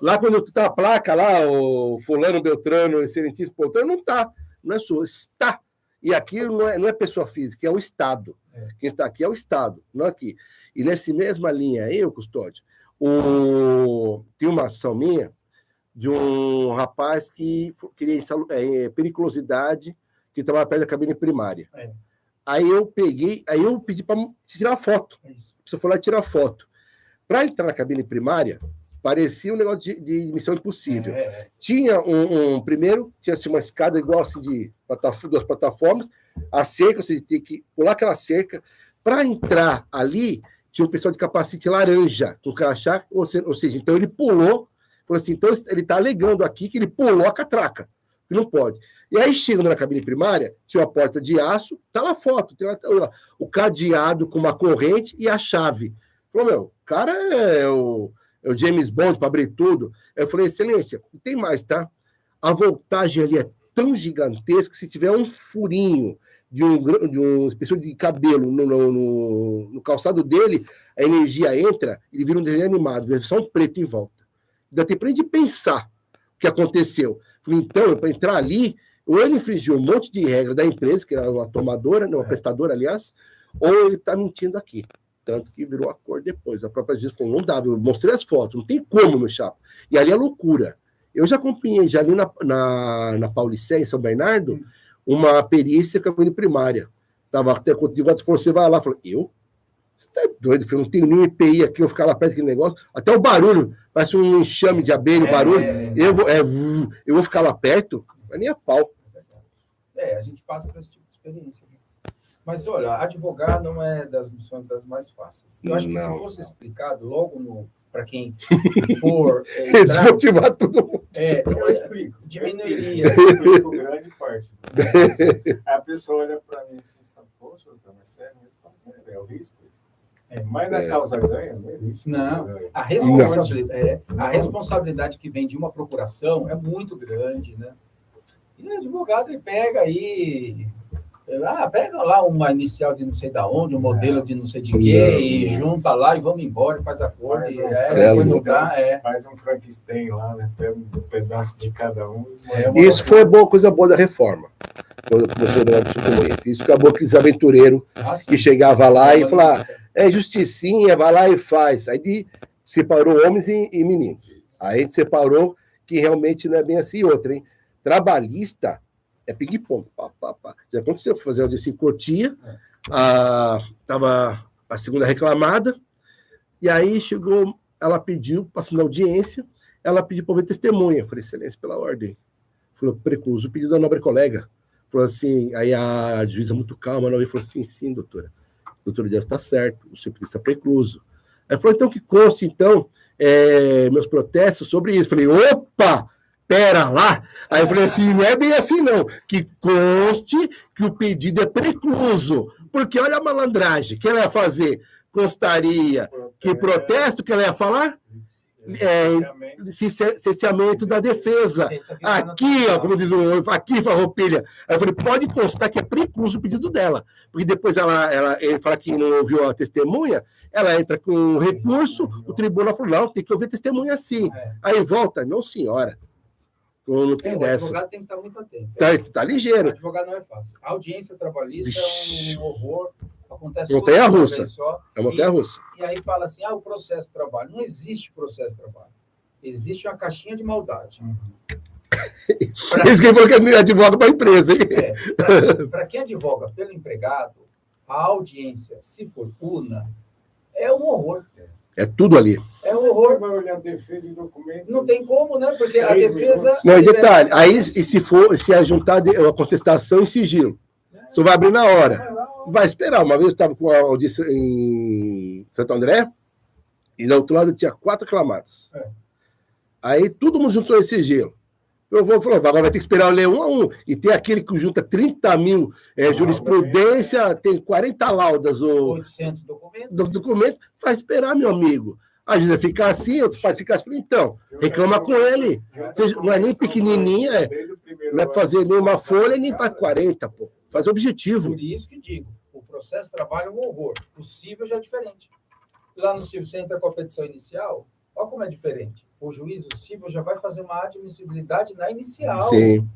Lá quando tá a placa lá, o fulano, Beltrano, excelentíssimo Beltrano, não tá. Não é sua, está. E aqui não é pessoa física, é o Estado. Quem está aqui é o Estado, não aqui. E nessa mesma linha aí, o Custódio, tem uma ação minha de um rapaz que queria periculosidade, que estava perto da cabine primária. Aí eu pedi para tirar foto. Você foi lá tirar foto. Para entrar na cabine primária, parecia um negócio de missão impossível. Tinha primeiro, tinha assim, uma escada igual assim de duas plataformas, a cerca, você tem que pular aquela cerca. Para entrar ali, tinha um pessoal de capacete laranja, com crachá, ou seja, então ele pulou, falou assim, então ele está alegando aqui que ele pulou a catraca, que não pode. E aí, chegando na cabine primária, tinha uma porta de aço, tá lá a foto, tem lá, o cadeado com uma corrente e a chave. Falou, meu, o cara é o James Bond para abrir tudo. Eu falei, excelência, e tem mais, tá? A voltagem ali é tão gigantesca que se tiver um furinho de uma espécie de cabelo no calçado dele, a energia entra, ele vira um desenho animado, só um preto em volta. Dá tempo pra gente pensar o que aconteceu. Falei, então, para entrar ali, ou ele infringiu um monte de regra da empresa, que era uma tomadora, uma prestadora, aliás, ou ele está mentindo aqui. Tanto que virou acordo depois. A própria juíza falou, não dava, eu mostrei as fotos, não tem como, meu chapa. E ali é loucura. Eu já acompanhei, já ali na Paulicéia, em São Bernardo, uma perícia cabine primária. Tava até quando você vai lá, falou, eu? Você tá doido, filho? Não tenho nenhum EPI aqui, eu ficar lá perto daquele negócio. Até o barulho, parece um enxame de abelha, o barulho. Eu vou ficar lá perto? Não é nem a pau. A gente passa por esse tipo de experiência. Mas, olha, advogar não é das missões das mais fáceis. Eu acho que se fosse explicado logo para quem for desmotivar todo mundo. Eu explico. Diminuiria. Eu explico grande parte. A pessoa olha para mim assim e fala, poxa, doutor, mas sério, é o risco. Mas na causa ganha, não existe. Não, a responsabilidade que vem de uma procuração é muito grande, né? E o advogado pega aí... pega lá uma inicial de não sei da onde, um modelo de não sei de quê, e junta lá e vamos embora, faz acordo. Faz um Frankenstein lá, né? Pega um pedaço de cada um. Isso foi coisa boa da reforma. Quando começou a isso acabou aqueles aventureiros que chegava lá e falava, justicinha, vai lá e faz. Aí separou homens e meninos. Aí a gente separou que realmente não é bem assim. Outra, hein? Trabalhista é ping-pong. Já aconteceu, fui fazer audiência em Cotia, estava a segunda reclamada, e aí chegou, ela pediu, passando a audiência, ela pediu para ver testemunha. Eu falei, excelência, pela ordem. Falou, precluso o pedido da nobre colega. Falou assim, aí a juíza muito calma, ela falou assim, sim, doutora. Doutor Dias está certo, o seu pedido está precluso. Aí falou, então que conste, então, meus protestos sobre isso. Falei, opa! Pera lá. Aí eu falei assim, não é bem assim, não. Que conste que o pedido é precluso. Porque olha a malandragem. O que ela ia fazer? Constaria que protesto, que ela ia falar? Cerceamento da defesa. Aqui, ó, como diz o aqui, Farroupilha. Aí eu falei, pode constar que é precluso o pedido dela. Porque depois ele fala que não ouviu a testemunha, ela entra com um recurso, o tribunal falou, não, tem que ouvir a testemunha sim. Aí volta, não, senhora. Não tem dessa. O advogado tem que estar muito atento. Tá ligeiro. O advogado não é fácil. A audiência trabalhista é um horror. Acontece montanha-russa. É montanha-russa. E aí fala assim, o processo de trabalho. Não existe processo de trabalho. Existe uma caixinha de maldade. Isso que falou que advoga para a empresa. Para quem advoga pelo empregado, a audiência, se for una, é um horror. É tudo ali. É um horror. Você vai olhar a defesa e documento. Não tem como, né? Porque a defesa... Não, e detalhe, aí e se é juntar a contestação em sigilo? Você vai abrir na hora. Vai esperar. Uma vez eu estava com a audiência em Santo André, e do outro lado tinha 4 reclamadas. Aí todo mundo juntou esse sigilo. Eu vou falar, agora vai ter que esperar eu ler 1 a 1. E tem aquele que junta 30 mil jurisprudência, tem 40 laudas. 800 documentos. Documento, vai esperar, meu amigo. A gente vai ficar assim, outros partes ficam assim. Então, reclama com ele. Não é nem pequenininha, não é para fazer nenhuma folha, nem para 40, pô. Faz objetivo. Por isso que digo, o processo de trabalho é um horror. O cível já é diferente. Lá no cível, você entra com a petição inicial, olha como é diferente. O juiz, o cível, já vai fazer uma admissibilidade na inicial. Sim.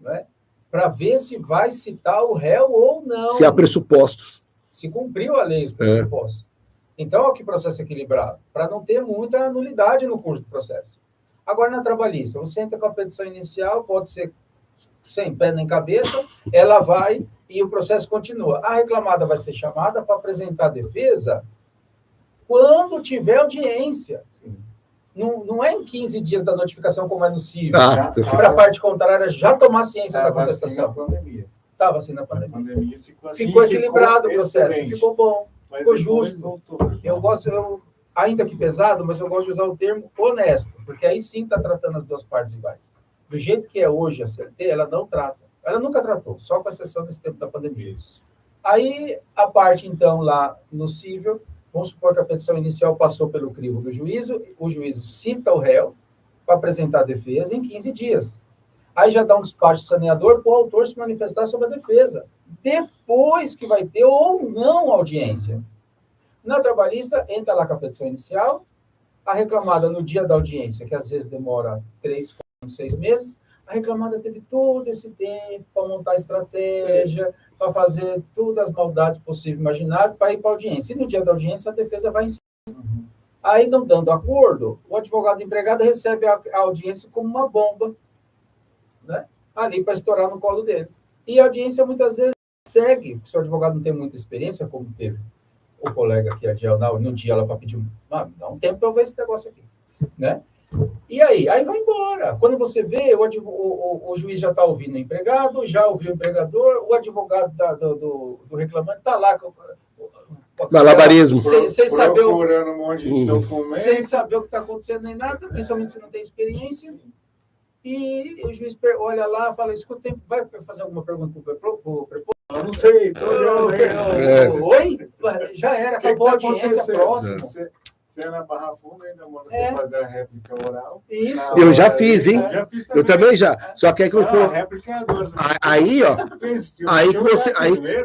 Não é? para ver se vai citar o réu ou não. Se há pressupostos. Se cumpriu a lei, os pressupostos. Então, olha que processo equilibrado, para não ter muita nulidade no curso do processo. Agora, na trabalhista, você entra com a petição inicial, pode ser sem pé nem cabeça, ela vai e o processo continua. A reclamada vai ser chamada para apresentar a defesa quando tiver audiência. Não é em 15 dias da notificação, como é no CIV. Para a parte contrária já tomar ciência da contestação. Estava assim na pandemia. Ficou equilibrado o processo, ficou bom, ficou justo. Ainda que pesado, mas eu gosto de usar o termo honesto, porque aí sim está tratando as duas partes iguais. Do jeito que é hoje a CLT, ela não trata. Ela nunca tratou, só com exceção desse tempo da pandemia. Aí, a parte, então, lá no cível, vamos supor que a petição inicial passou pelo crivo do juízo, o juízo cita o réu para apresentar a defesa em 15 dias. Aí já dá um despacho saneador para o autor se manifestar sobre a defesa. Depois que vai ter ou não audiência. Na trabalhista, entra lá com a petição inicial, a reclamada no dia da audiência, que às vezes demora 3, 4, 6 meses, a reclamada teve todo esse tempo para montar a estratégia, para fazer todas as maldades possíveis e imagináveis para ir para a audiência. E no dia da audiência, a defesa vai em cima. Aí, não dando acordo, o advogado empregado recebe a audiência como uma bomba, né? Ali para estourar no colo dele. E a audiência, muitas vezes, segue, se o advogado não tem muita experiência, como teve o colega aqui, a Diel, no dia ela para pedir, dá um tempo para eu ver esse negócio aqui, né? E aí vai embora. Quando você vê, o juiz já está ouvindo o empregado, já ouviu o empregador, o advogado do reclamante está lá com malabarismo. Sem saber um monte de documento. Sem saber o que está acontecendo nem nada, principalmente se não tem experiência. E o juiz olha lá e fala, escuta, vai fazer alguma pergunta para o preposto? Não sei, Oi? Já era, acabou a audiência próxima. Você é na Barra Funda, ainda manda você fazer a réplica oral. Isso. Eu já fiz, hein? Já fiz eu também já. Só que é que eu for. A réplica é agora. Aí, ó.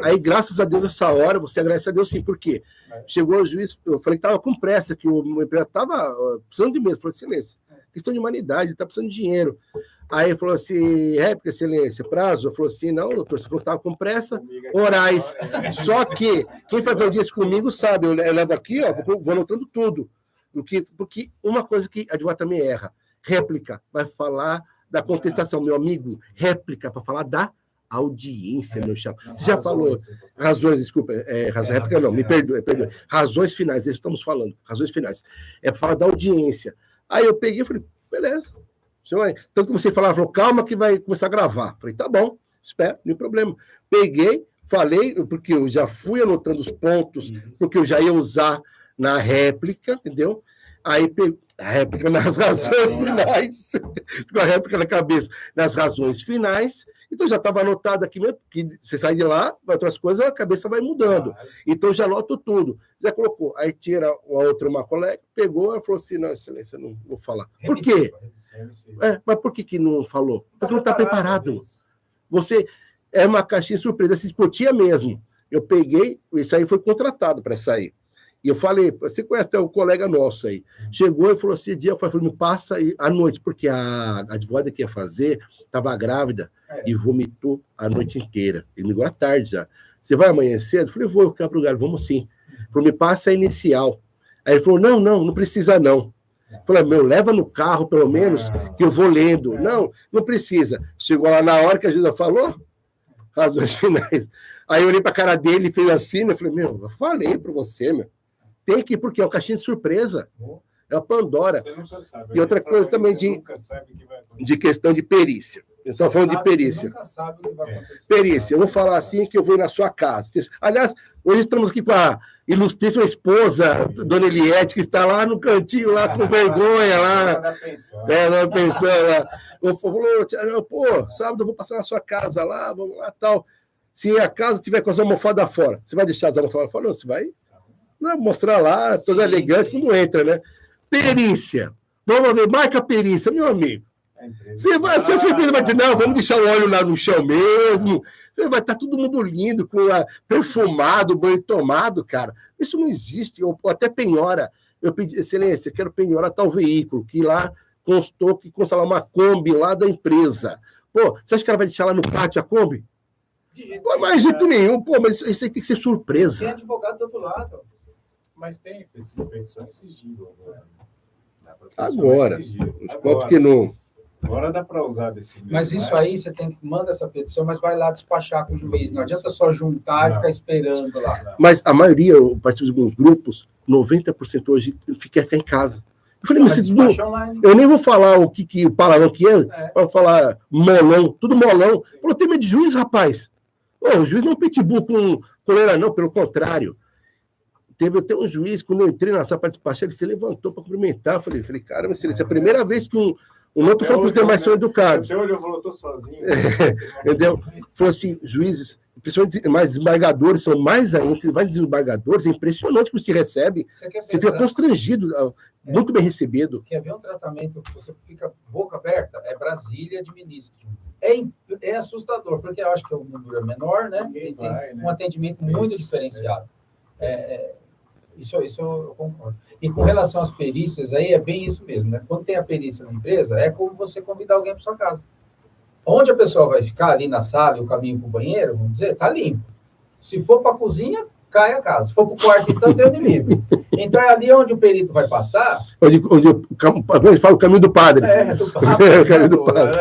Aí, graças a Deus, essa hora, você agradece a Deus sim. Por quê? Chegou o juiz, eu falei que estava com pressa, que o empregado estava precisando de mesmo. Falei, excelência, questão de humanidade, ele está precisando de dinheiro. Aí ele falou assim, réplica, excelência, prazo? Eu falei assim, não, doutor, você falou que estava com pressa, orais. Só que quem faz audiência comigo sabe, eu levo aqui, ó, vou anotando tudo. Porque uma coisa que a advogado também erra, réplica, vai falar da contestação, meu amigo, réplica para falar da audiência, meu chapa. Você já falou, razões, desculpa, réplica não, me perdoe, razões finais, isso estamos falando, razões finais. É para falar da audiência. Aí eu peguei e falei, beleza. Tanto que você falou, calma que vai começar a gravar. Falei, tá bom, espera, não tem problema. Peguei, falei, porque eu já fui anotando os pontos, porque eu já ia usar na réplica, entendeu? Aí peguei a réplica nas razões finais, com a réplica na cabeça, nas razões finais. Então já estava anotado aqui mesmo, que você sai de lá, vai outras coisas, a cabeça vai mudando. Então já anoto tudo. Já colocou. Aí tira uma colega, pegou, ela falou assim, não, excelência, não vou falar. Por quê? Mas por que não falou? Porque não está preparado. Você é uma caixinha surpresa, se discutia mesmo. Eu peguei, isso aí foi contratado para sair. E eu falei, você conhece até o colega nosso aí. Chegou e falou assim, eu falei, me passa aí à noite, porque a advogada que ia fazer estava grávida e vomitou a noite inteira. Ele ligou à tarde já. Você vai amanhã cedo? Eu falei, vou, eu quero lugar, vamos sim. Ele falou, me passa a inicial. Aí ele falou, não precisa não. Eu falei, leva no carro pelo menos, que eu vou lendo. Não precisa. Chegou lá na hora que a juíza falou, razões finais. Aí eu olhei para a cara dele e fez assim, eu falei, eu falei para você, tem que ir, porque é o caixinha de surpresa. É a Pandora. Você nunca sabe. E outra coisa também de questão de perícia. Eu estou falando de perícia. Nunca sabe o que vai acontecer. Perícia. Eu vou falar assim que eu vou ir na sua casa. Aliás, hoje estamos aqui com a ilustríssima esposa, Dona Eliette, que está lá no cantinho, lá com vergonha, lá. Na pensão, lá. Eu falou, pô, sábado eu vou passar na sua casa lá, vamos lá, tal. Se a casa tiver com as almofadas fora, você vai deixar as almofadas fora? Não, você vai... Não, mostrar lá, toda elegante, quando entra, né? Perícia. Vamos ver, marca a perícia, meu amigo. Você vai dizer, não, vamos deixar o óleo lá no chão mesmo. Vai estar todo mundo lindo, perfumado, banho tomado, cara. Isso não existe. Ou até penhora. Eu pedi, excelência, quero penhorar tal veículo, que lá constou que consta lá uma Kombi lá da empresa. Pô, você acha que ela vai deixar lá no pátio a Kombi? Pô, mas de jeito nenhum. Pô, mas isso aí tem que ser surpresa. Tem advogado do outro lado. Mas tem petição e sigilo agora. Agora. Quanto que não... Agora dá para usar desse meio. Mas isso aí, você tem que mandar essa petição, mas vai lá despachar com o juiz. Não adianta só juntar e ficar esperando lá. Mas a maioria, eu participo de alguns grupos, 90% hoje quer ficar em casa. Eu falei, mas eu nem vou falar o que o palavrão que é. Para falar molão, tudo molão. Falou, tem medo de juiz, rapaz. Ô, o juiz não é um pitbull com coleira, não, pelo contrário. Teve até um juiz, quando eu entrei na sala para despachar, ele se levantou para cumprimentar. Eu falei, cara, mas é a primeira vez que um outro falou que os demais são educados. Até olhou e falou, estou sozinho. Entendeu? Falou assim, juízes, principalmente mais desembargadores, são mais ainda, mais desembargadores, é impressionante o que você recebe. Você fica constrangido, muito bem recebido. Quer ver um tratamento que você fica boca aberta? É Brasília de ministro. É assustador, porque eu acho que o número é menor, né? Tem um atendimento muito diferenciado. Isso eu concordo. E com relação às perícias, aí é bem isso mesmo, né? Quando tem a perícia na empresa, é como você convidar alguém para sua casa. Onde a pessoa vai ficar, ali na sala e o caminho para o banheiro, vamos dizer, tá limpo. Se for para a cozinha, cai a casa. Se for para o quarto, então tem de livre. Então é ali onde o perito vai passar. Onde fala o caminho do padre. Do padre. O caminho do padre.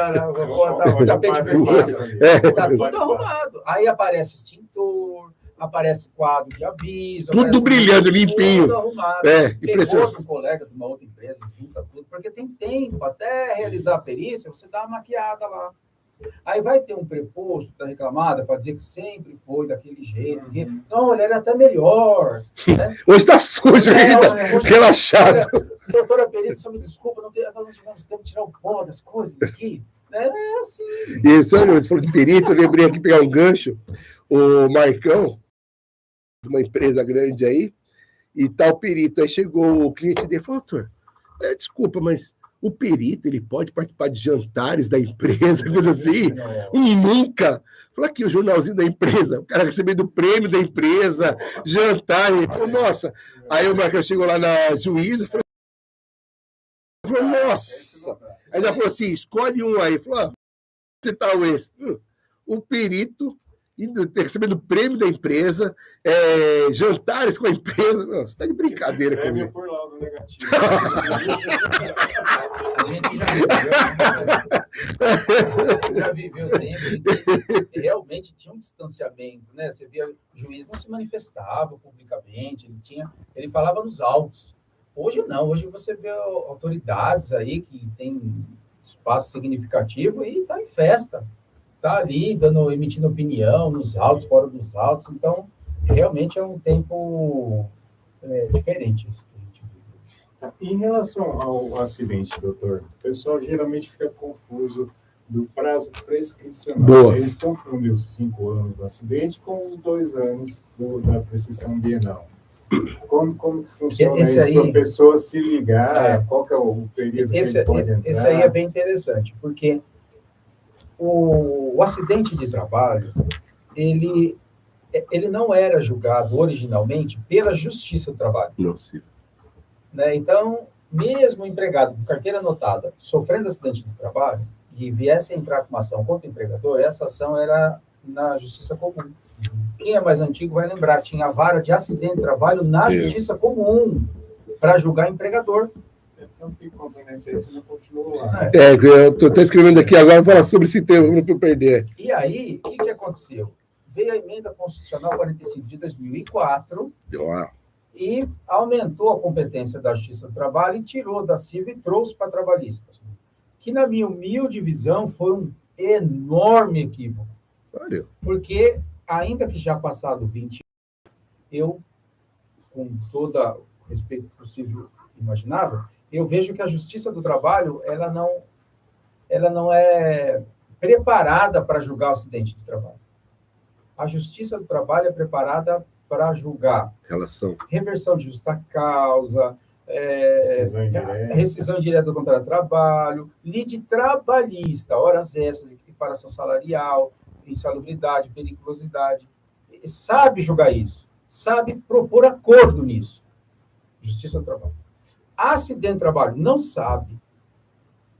Tá tudo arrumado. Aí aparece extintor, aparece quadro de aviso. Tudo brilhando, limpinho. Tudo arrumado. Tem outro colega de uma outra empresa, junta tudo, porque tem tempo. Até realizar a perícia, você dá uma maquiada lá. Aí vai ter um preposto da reclamada para dizer que sempre foi daquele jeito. Que, não, ele era até melhor. Né? Hoje está sujo, relaxado. Doutora Perito, só me desculpa, nós tivemos tempo de tirar o pó das coisas aqui. É assim. Isso, olha, você falou de perito, eu lembrei aqui pegar um gancho. O Marcão, de uma empresa grande aí, e tal perito. Aí chegou o cliente dele e falou, doutor, desculpa, mas o perito, ele pode participar de jantares da empresa, coisa assim? Nunca. Falou aqui, o jornalzinho da empresa, o cara recebendo o prêmio da empresa, jantar. Ele falou, nossa. Aí o Marcão chegou lá na juíza e falou, nossa. Aí ela falou assim, escolhe um aí. Falou, você tá esse? O perito recebendo o prêmio da empresa, jantares com a empresa. Nossa, você está de brincadeira comigo. Prêmio por laudo negativo. A gente já viveu tempo e realmente tinha um distanciamento, né? Você via, o juiz não se manifestava publicamente, ele falava nos autos. Hoje não, hoje você vê autoridades aí que têm espaço significativo e está em festa. Está ali emitindo opinião nos autos, fora dos autos. Então, realmente é um tempo diferente esse que a gente vive. Em relação ao acidente, doutor, o pessoal geralmente fica confuso do prazo prescricional. Boa. Eles confundem os 5 anos do acidente com os 2 anos da prescrição bienal. Como que funciona isso para a pessoa se ligar? Qual que é o período que ele pode entrar? Esse aí é bem interessante, porque o acidente de trabalho, ele não era julgado originalmente pela Justiça do Trabalho. Não, sim. Né? Então, mesmo o empregado com carteira anotada, sofrendo acidente de trabalho, e viesse a entrar com uma ação contra o empregador, essa ação era na Justiça Comum. Quem é mais antigo vai lembrar, tinha a vara de acidente de trabalho na Justiça Comum para julgar empregador. Então, que conveniência isso não continua lá. Eu estou até escrevendo aqui agora para falar sobre esse tema, para não perder. E aí, o que aconteceu? Veio a emenda constitucional 45 de 2004 e aumentou a competência da Justiça do Trabalho e tirou da civil e trouxe para a trabalhista. Que, na minha humilde visão, foi um enorme equívoco. Sério? Porque, ainda que já passado 20 anos, eu, com todo o respeito possível e imaginável, eu vejo que a Justiça do Trabalho ela não é preparada para julgar o acidente de trabalho. A Justiça do Trabalho é preparada para julgar reversão de justa causa, rescisão direta do contrato de trabalho, lide trabalhista, horas extras, equiparação salarial, insalubridade, periculosidade. Sabe julgar isso, sabe propor acordo nisso. Justiça do Trabalho. Acidente de trabalho, não sabe.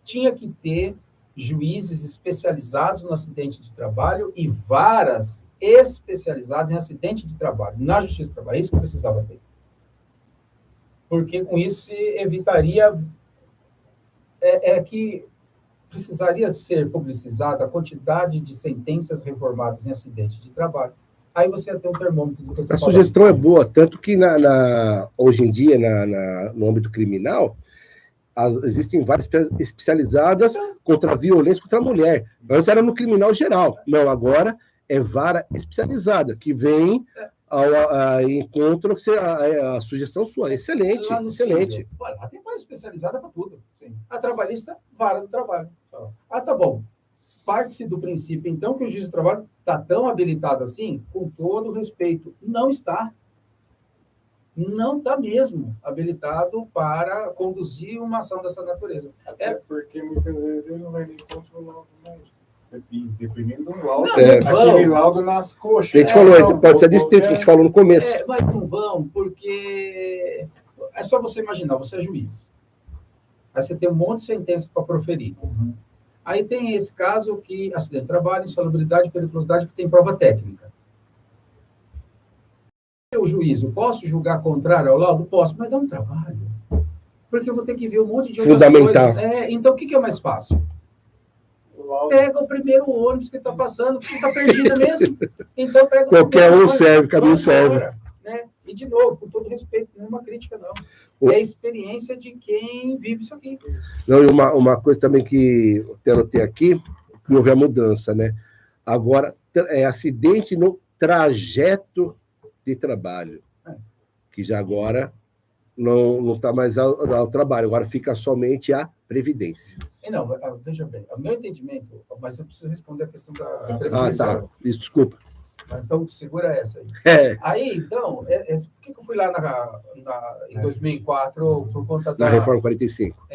Tinha que ter juízes especializados no acidente de trabalho e varas especializadas em acidente de trabalho, na Justiça do Trabalho. É isso que precisava ter. Porque com isso se evitaria... que precisaria ser publicizada a quantidade de sentenças reformadas em acidente de trabalho. Aí você ia ter um termômetro do que eu tô falando. A sugestão é boa, tanto que hoje em dia, no âmbito criminal, existem várias especializadas contra a violência contra a mulher. Antes era no criminal geral. Não, agora é vara especializada, que vem ao encontro a sugestão sua. Excelente, excelente. Lá tem vara especializada para tudo. Sim. A trabalhista, vara do trabalho. Ah, tá bom. Parte-se do princípio, então, que o juiz do trabalho está tão habilitado assim, com todo respeito. Não está. Não está mesmo habilitado para conduzir uma ação dessa natureza. Até porque muitas vezes ele não vai nem contra o laudo médico. Dependendo do laudo, aquele laudo nas coxas. A gente falou, pode ser distrito, que a gente falou no começo. Mas não vão, porque é só você imaginar, você é juiz. Aí você tem um monte de sentença para proferir. Uhum. Aí tem esse caso que acidente de trabalho, insalubridade, periculosidade, que tem prova técnica. Eu, juízo, posso julgar contrário ao laudo? Posso, mas dá um trabalho. Porque eu vou ter que ver um monte de outras fundamental coisas. Então, o que é mais fácil? Pega o primeiro ônibus que está passando, porque está perdido mesmo. Então, pega qualquer um serve, cada um serve. Né? E, de novo, com todo respeito, não é uma crítica, não. É a experiência de quem vive isso aqui. Não, e uma coisa também que eu anotei aqui, que houve a mudança, né? Agora, é acidente no trajeto de trabalho, que já agora não está mais ao trabalho, agora fica somente a previdência. Não, veja bem, o meu entendimento, mas eu preciso responder a questão da prescrição. Ah, tá, desculpa. Então, segura essa aí. Aí, então, por que eu fui lá em 2004 por conta da... Na Reforma 45.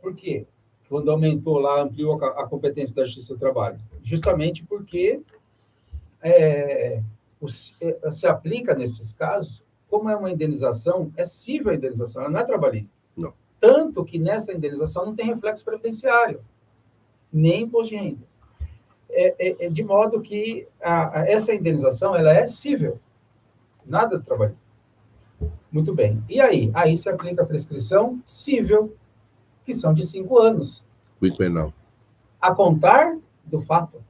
Por quê? Quando aumentou lá, ampliou a competência da Justiça do Trabalho. Justamente porque se aplica nesses casos, como é uma indenização, é cível a indenização, ela não é trabalhista. Não. Tanto que nessa indenização não tem reflexo previdenciário, nem imposto de renda. De modo que essa indenização ela é cível, nada trabalhista. Muito bem. E aí? Aí se aplica a prescrição cível, que são de 5 anos. Muito penal. A contar do fato.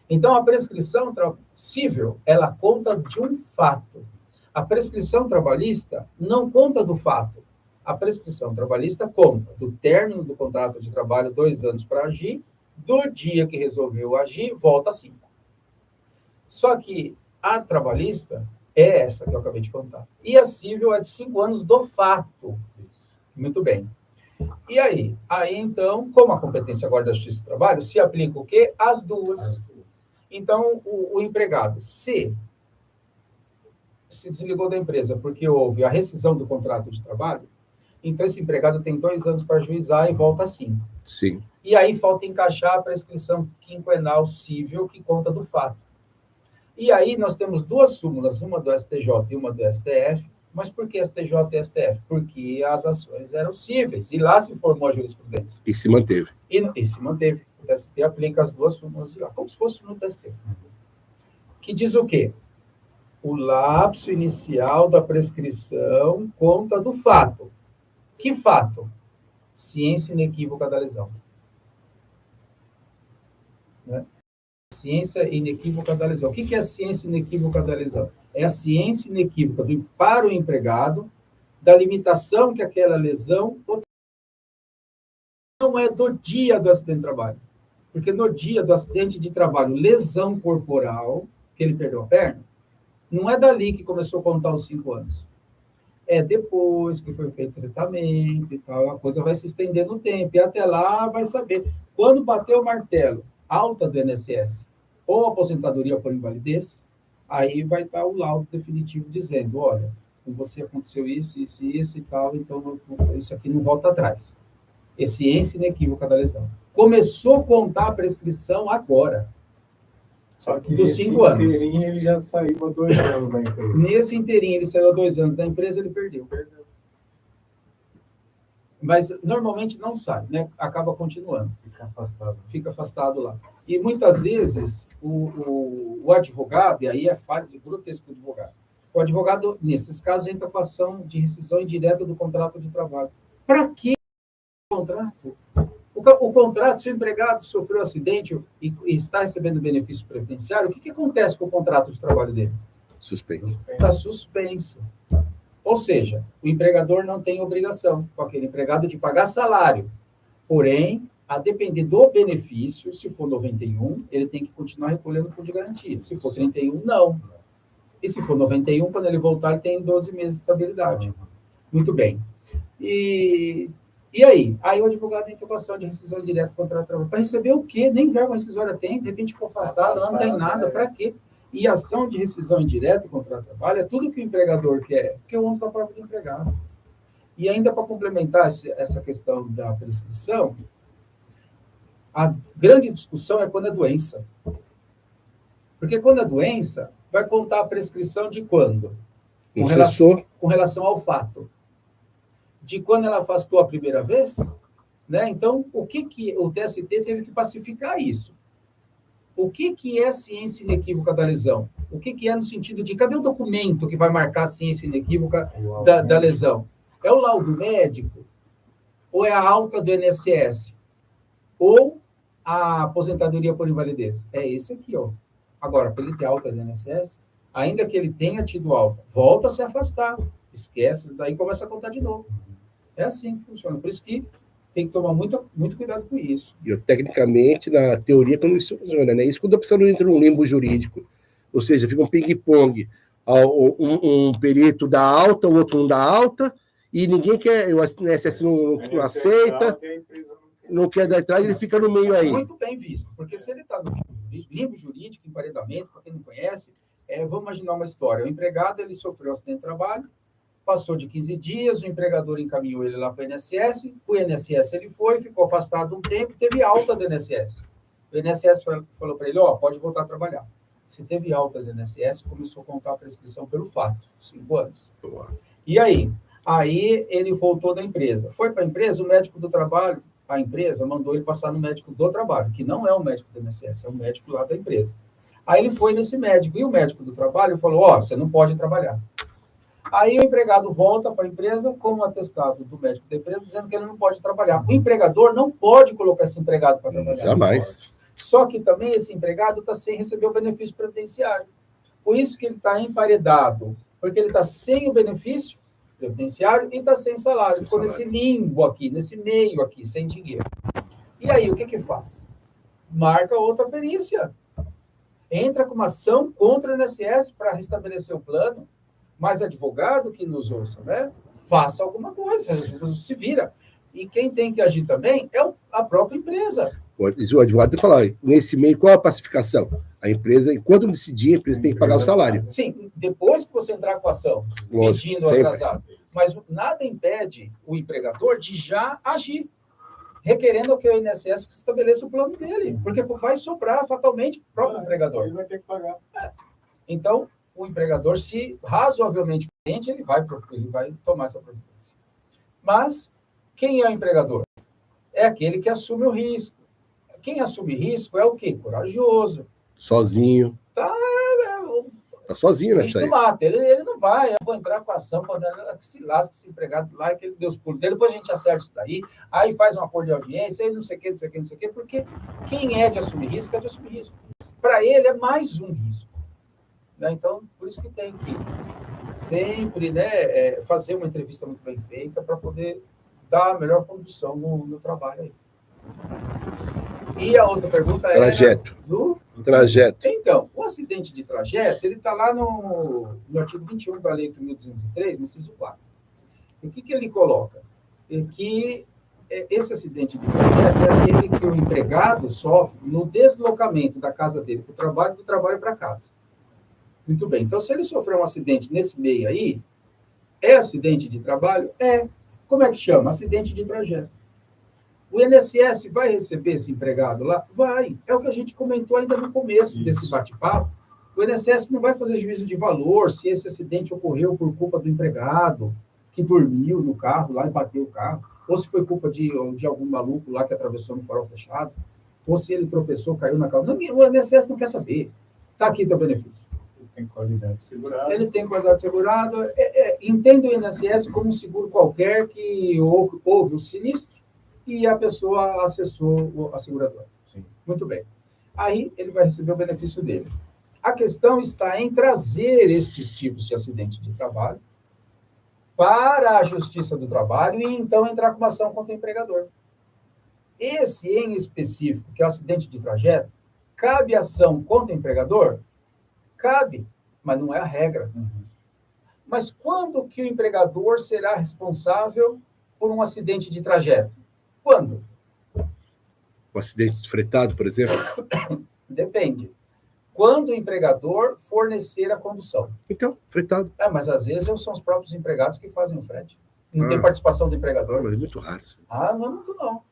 Então, a prescrição cível, ela conta de um fato. A prescrição trabalhista não conta do fato. A prescrição trabalhista conta do término do contrato de trabalho, 2 anos para agir, do dia que resolveu agir, volta a 5. Só que a trabalhista é essa que eu acabei de contar. E a cível é de 5 anos do fato. Muito bem. E aí? Aí, então, como a competência agora da Justiça do Trabalho, se aplica o quê? As duas. Então, o empregado, se desligou da empresa porque houve a rescisão do contrato de trabalho, então esse empregado tem 2 anos para ajuizar e volta a 5. Sim. E aí falta encaixar a prescrição quinquenal cível que conta do fato. E aí nós temos 2 súmulas, uma do STJ e uma do STF. Mas por que STJ e STF? Porque as ações eram cíveis, e lá se formou a jurisprudência. E se manteve. E se manteve. O TST aplica as 2 súmulas de lá, como se fosse no TST. Que diz o quê? O lapso inicial da prescrição conta do fato. Que fato? Ciência inequívoca da lesão. Né? Ciência inequívoca da lesão. O que é a ciência inequívoca da lesão? É a ciência inequívoca para o empregado da limitação que aquela lesão não é do dia do acidente de trabalho. Porque no dia do acidente de trabalho, lesão corporal, que ele perdeu a perna, não é dali que começou a contar os 5 anos. É depois que foi feito o tratamento e tal, a coisa vai se estender no tempo. E até lá vai saber. Quando bater o martelo, alta do INSS, ou aposentadoria por invalidez, aí vai estar o laudo definitivo dizendo, olha, com você aconteceu isso e tal, então isso aqui não volta atrás. É ciência inequívoca da lesão. Começou a contar a prescrição agora. Só que dos 5 anos. Nesse inteirinho ele já saiu há 2 anos da empresa. Nesse inteirinho ele saiu há 2 anos da empresa, ele perdeu. Mas normalmente não sai, né? Acaba continuando. Fica afastado lá. E muitas vezes o advogado, e aí é falha de grotesco do advogado, o advogado, nesses casos, entra com ação de rescisão indireta do contrato de trabalho. Para que o contrato? O contrato, se o empregado sofreu um acidente e está recebendo benefício previdenciário, o que acontece com o contrato de trabalho dele? Suspenso. Está suspenso. Ou seja, o empregador não tem obrigação com aquele empregado de pagar salário. Porém, a depender do benefício, se for 91, ele tem que continuar recolhendo o fundo de garantia. Se for 31, não. E se for 91, quando ele voltar, ele tem 12 meses de estabilidade. Muito bem. E aí? Aí o advogado entra com ação de rescisão direta contra o trabalho. Para receber o quê? Nem verba rescisória tem, de repente ficou afastado, não tem nada, para quê? E ação de rescisão indireta contra o trabalho é tudo que o empregador quer, porque é o ônus da própria do empregado. E ainda para complementar essa questão da prescrição, a grande discussão é quando é doença. Porque quando é doença, vai contar a prescrição de quando? Com relação ao fato. De quando ela afastou a primeira vez, né? Então, o que o TST teve que pacificar isso? O que é a ciência inequívoca da lesão? O que é no sentido de, cadê o documento que vai marcar a ciência inequívoca da lesão? É o laudo médico? Ou é a alta do INSS? Ou a aposentadoria por invalidez? É esse aqui, ó. Agora, para ele ter alta do INSS, ainda que ele tenha tido alta, volta a se afastar, esquece, daí começa a contar de novo. É assim que funciona. Por isso que tem que tomar muito cuidado com isso. E, tecnicamente, na teoria, como isso funciona, né? Isso quando a pessoa não entra num limbo jurídico, ou seja, fica um ping-pong, um perito dá alta, o outro não dá alta, e ninguém quer, o INSS não aceita, não quer dar entrada, ele fica no meio aí. Muito bem visto, porque se ele está no limbo jurídico, emparedamento, para quem não conhece, vamos imaginar uma história. O empregado, ele sofreu um acidente de trabalho, passou de 15 dias, o empregador encaminhou ele lá para o INSS, o INSS ele foi, ficou afastado um tempo, teve alta do INSS. O INSS falou para ele, pode voltar a trabalhar. Se teve alta do INSS, começou a contar a prescrição pelo fato, 5 anos. E aí? Aí ele voltou da empresa. Foi para a empresa, o médico do trabalho, a empresa mandou ele passar no médico do trabalho, que não é o médico do INSS, é o médico lá da empresa. Aí ele foi nesse médico, e o médico do trabalho falou, você não pode trabalhar. Aí o empregado volta para a empresa com um atestado do médico da empresa dizendo que ele não pode trabalhar. O empregador não pode colocar esse empregado para trabalhar. Jamais. Só que também esse empregado está sem receber o benefício previdenciário. Por isso que ele está emparedado, porque ele está sem o benefício previdenciário e está sem salário. Ficou nesse limbo aqui, nesse meio aqui, sem dinheiro. E aí, o que faz? Marca outra perícia. Entra com uma ação contra o INSS para restabelecer o plano. Mas advogado que nos ouça, né? Faça alguma coisa, se vira. E quem tem que agir também é a própria empresa. O advogado tem que falar, nesse meio, qual a pacificação? A empresa, enquanto decidir, a empresa tem que pagar o salário. Sim, depois que você entrar com a ação, pedindo atrasado. Mas nada impede o empregador de já agir, requerendo que o INSS estabeleça o plano dele, porque vai sobrar fatalmente o próprio empregador. Ele vai ter que pagar. Então, o empregador, se razoavelmente prudente, ele vai tomar essa providência. Mas, quem é o empregador? É aquele que assume o risco. Quem assume risco é o quê? Corajoso. Sozinho. Tá sozinho nessa aí. Ele não vai, eu vou entrar com a ação, que se lasca esse empregado lá, que ele deu os pulos dele, depois a gente acerta isso daí, aí faz um acordo de audiência, aí não sei o que, porque quem é de assumir risco é de assumir risco. Para ele é mais um risco. Então, por isso que tem que sempre fazer uma entrevista muito bem feita para poder dar a melhor condução no trabalho aí. E a outra pergunta trajeto. Trajeto. Então, o acidente de trajeto, ele está lá no artigo 21 da Lei 8.203, no inciso 4. O que ele coloca? Que esse acidente de trajeto é aquele que o empregado sofre no deslocamento da casa dele para o trabalho, do trabalho para casa. Muito bem. Então, se ele sofreu um acidente nesse meio aí, é acidente de trabalho? É. Como é que chama? Acidente de trajeto. O INSS vai receber esse empregado lá? Vai. É o que a gente comentou ainda no começo desse bate-papo. O INSS não vai fazer juízo de valor se esse acidente ocorreu por culpa do empregado que dormiu no carro lá e bateu o carro. ou se foi culpa de algum maluco lá que atravessou no farol fechado, ou se ele tropeçou, caiu na calça. O INSS não quer saber. Está aqui teu benefício. Ele tem qualidade segurada. Ele tem qualidade segurada. Entenda o INSS como um seguro qualquer que houve o sinistro e a pessoa acessou a seguradora. Sim. Muito bem. Aí ele vai receber o benefício dele. A questão está em trazer estes tipos de acidente de trabalho para a Justiça do Trabalho e então entrar com uma ação contra o empregador. Esse em específico, que é o acidente de trajeto, cabe ação contra o empregador? Cabe, mas não é a regra. Mas quando que o empregador será responsável por um acidente de trajeto? Quando? Um acidente fretado, por exemplo? Depende. Quando o empregador fornecer a condução. Então, fretado. Mas às vezes são os próprios empregados que fazem o frete. Não tem participação do empregador. Mas é muito raro isso. Não é muito não.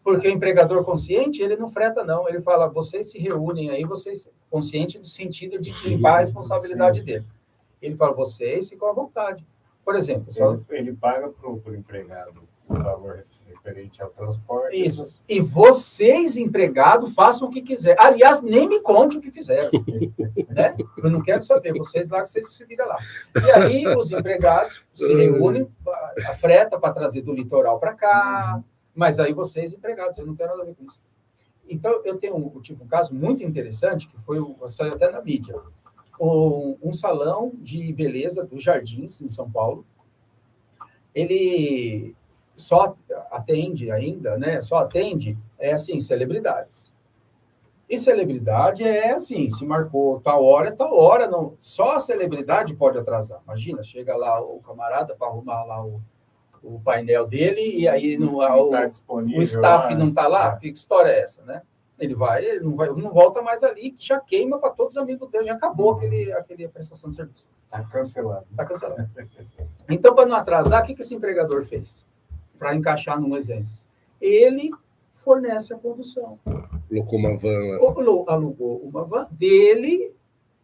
Porque o empregador consciente, ele não freta não. Ele fala, vocês se reúnem aí, vocês consciente no sentido de limpar a responsabilidade dele. Ele fala, vocês ficam à vontade. Por exemplo... Ele paga para o empregado o valor referente ao transporte. Isso. E vocês, empregados, façam o que quiser. Aliás, nem me conte o que fizeram. Né? Eu não quero saber. Vocês lá, que vocês se viram lá. E aí, os empregados se reúnem, a freta para trazer do litoral para cá. Mas aí vocês, empregados, eu não quero nada a ver com isso. Então, eu tive um caso muito interessante, que saiu até na mídia. Um salão de beleza dos Jardins, em São Paulo. Ele só atende ainda, né? Só atende, assim, celebridades. E celebridade assim, se marcou tal hora, não. Só a celebridade pode atrasar. Imagina, chega lá o camarada para arrumar lá o painel dele e aí o staff não está lá. Que história é essa, né? Ele não volta mais ali, que já queima para todos os amigos dele, já acabou aquele prestação de serviço. Está cancelado. Está cancelado. Então, para não atrasar, o que esse empregador fez? Para encaixar num exemplo. Ele fornece a condução. Colocou uma van. Alugou uma van dele,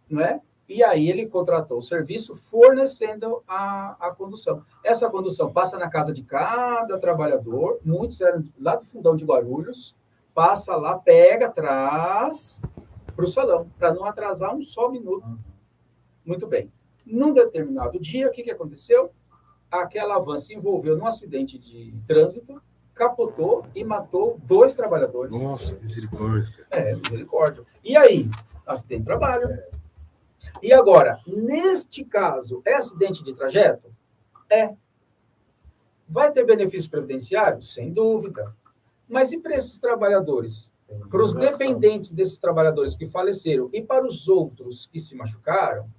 não é? E aí ele contratou o serviço fornecendo a condução. Essa condução passa na casa de cada trabalhador, muitos eram lá do fundão de Guarulhos, passa lá, pega, traz para o salão, para não atrasar um só minuto. Muito bem. Num determinado dia, o que aconteceu? Aquela van se envolveu num acidente de trânsito, capotou e matou 2 trabalhadores. Nossa, misericórdia. Misericórdia. E aí? Acidente de trabalho. E agora, neste caso, é acidente de trajeto? Vai ter benefício previdenciário? Sem dúvida. Mas e para esses trabalhadores? Para os dependentes desses trabalhadores que faleceram e para os outros que se machucaram,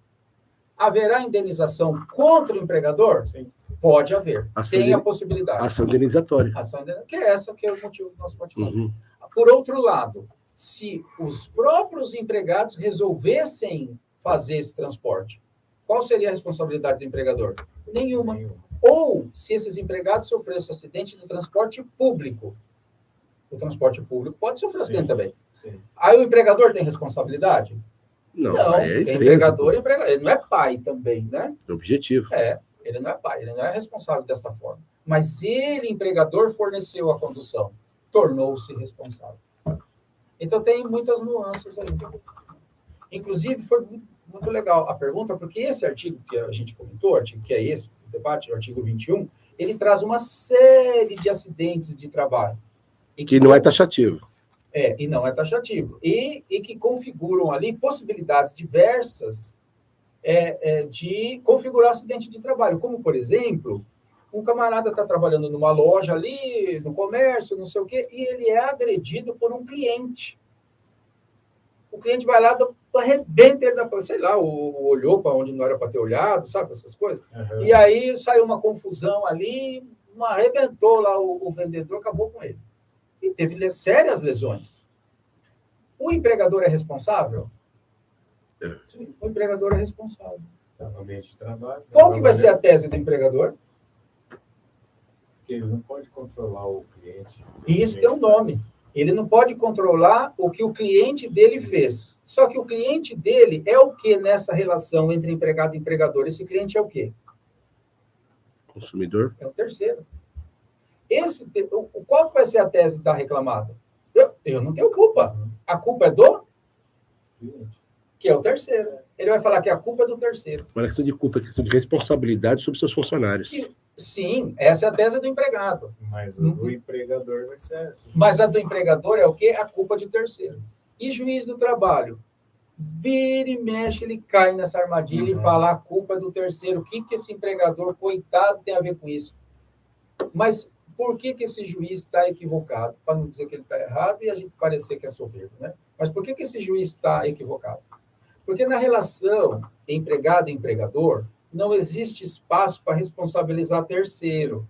haverá indenização contra o empregador? Sim. Pode haver. Tem a possibilidade. Ação indenizatória. Que é essa que é o motivo do nosso participante. Por outro lado, se os próprios empregados resolvessem fazer esse transporte, qual seria a responsabilidade do empregador? Nenhuma. Ou, se esses empregados sofressem acidente no transporte público, o transporte público pode sofrer acidente também. Sim. Aí o empregador tem responsabilidade? Não, empregador, ele não é pai também, né? Objetivo. Ele não é pai, ele não é responsável dessa forma. Mas ele, empregador, forneceu a condução, tornou-se responsável. Então tem muitas nuances aí. Inclusive, foi muito legal a pergunta, porque esse artigo que a gente comentou, artigo que é esse, o debate, o artigo 21, ele traz uma série de acidentes de trabalho. Que não é taxativo. E não é taxativo. E que configuram ali possibilidades diversas de configurar acidente de trabalho. Como, por exemplo, um camarada está trabalhando numa loja ali, no comércio, não sei o quê, e ele é agredido por um cliente. O cliente vai lá, arrebenta ele, sei lá, olhou para onde não era para ter olhado, sabe, essas coisas. Uhum. E aí saiu uma confusão ali, arrebentou lá o vendedor, acabou com ele. E teve sérias lesões. O empregador é responsável? Sim, o empregador é responsável. Ambiente de trabalho. Qual que vai ser a tese do empregador? Porque ele não pode controlar o cliente. Isso tem um nome. Ele não pode controlar o que o cliente dele fez. Só que o cliente dele é o que nessa relação entre empregado e empregador? Esse cliente é o quê? Consumidor. É o terceiro. qual vai ser a tese da reclamada? Eu não tenho culpa. A culpa é do que é o terceiro. Ele vai falar que a culpa é do terceiro. Uma questão de culpa, questão de responsabilidade sobre seus funcionários. Sim, essa é a tese do empregado. Mas a do empregador vai ser essa. Mas a do empregador é o quê? A culpa de terceiros. E juiz do trabalho? Vira e mexe, ele cai nessa armadilha e fala a culpa é do terceiro. O que esse empregador, coitado, tem a ver com isso? Mas por que esse juiz está equivocado? Para não dizer que ele está errado e a gente parecer que é soberbo, né? Mas por que esse juiz está equivocado? Porque na relação empregado e empregador, não existe espaço para responsabilizar terceiro.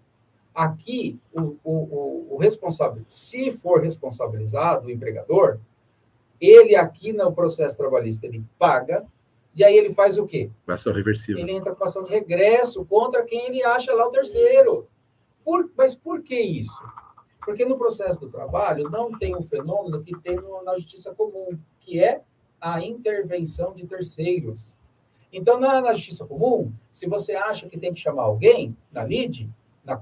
Aqui, o responsável, se for responsabilizado, o empregador, ele aqui no processo trabalhista, ele paga, e aí ele faz o quê? Ação reversível. Ele entra com ação de regresso contra quem ele acha lá o terceiro. Mas por que isso? Porque no processo do trabalho não tem um fenômeno que tem na justiça comum, que é a intervenção de terceiros. Então, na justiça comum, se você acha que tem que chamar alguém na lide,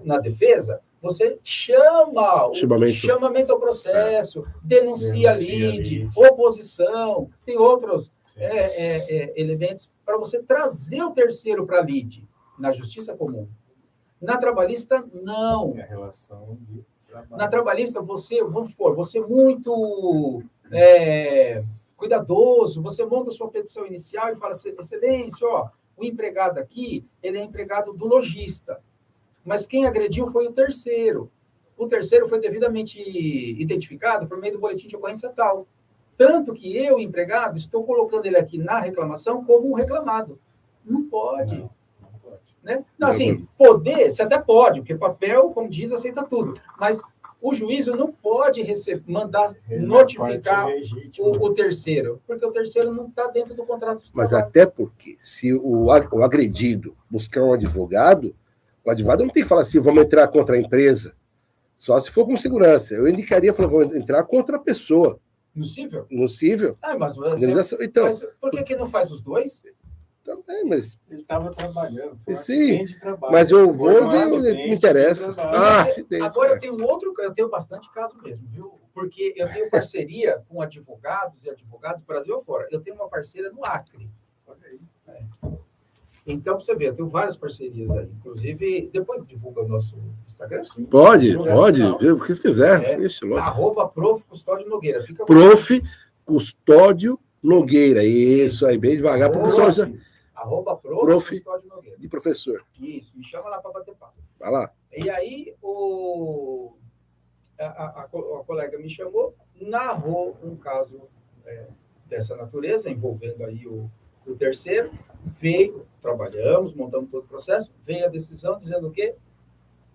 na defesa, você chama chamamento ao processo, denuncia a lide, oposição, tem outros elementos para você trazer o terceiro para a lide, na justiça comum. Na trabalhista, não. É a relação de trabalho. Na trabalhista, vamos supor, você é muito cuidadoso, você monta a sua petição inicial e fala, excelência, o empregado aqui, ele é empregado do lojista, mas quem agrediu foi o terceiro. O terceiro foi devidamente identificado por meio do boletim de ocorrência tal. Tanto que eu, empregado, estou colocando ele aqui na reclamação como um reclamado. Não pode. Não. Né? Não, assim, poder, você até pode, porque papel, como diz, aceita tudo. Mas o juízo não pode mandar notificar o terceiro, porque o terceiro não está dentro do contrato de trabalho. Mas até porque, se o agredido buscar um advogado, o advogado não tem que falar assim, vamos entrar contra a empresa, só se for com segurança. Eu indicaria, vamos entrar contra a pessoa. Nocível? Mas então, mas por que não faz os dois? Também, mas... Ele estava trabalhando, foi sim, de trabalho. mas eu vou, não me interessa. Acidente. Agora eu tenho bastante caso mesmo, viu? Porque eu tenho parceria com advogados e advogados Brasil afora. Eu tenho uma parceira no Acre. Olha aí. Então, para você ver, eu tenho várias parcerias aí. Inclusive, depois divulga o nosso Instagram. Sim. Pode, ver o que você quiser. @Prof. Custódio Nogueira. Fica Prof. Custódio Nogueira. Isso aí, bem devagar, para o pessoal já... Prof. Custódio Nogueira. De professor. Isso, me chama lá para bater papo. Vai lá. E aí, a colega me chamou, narrou um caso dessa natureza, envolvendo aí o terceiro, veio, trabalhamos, montamos todo o processo, veio a decisão dizendo o quê?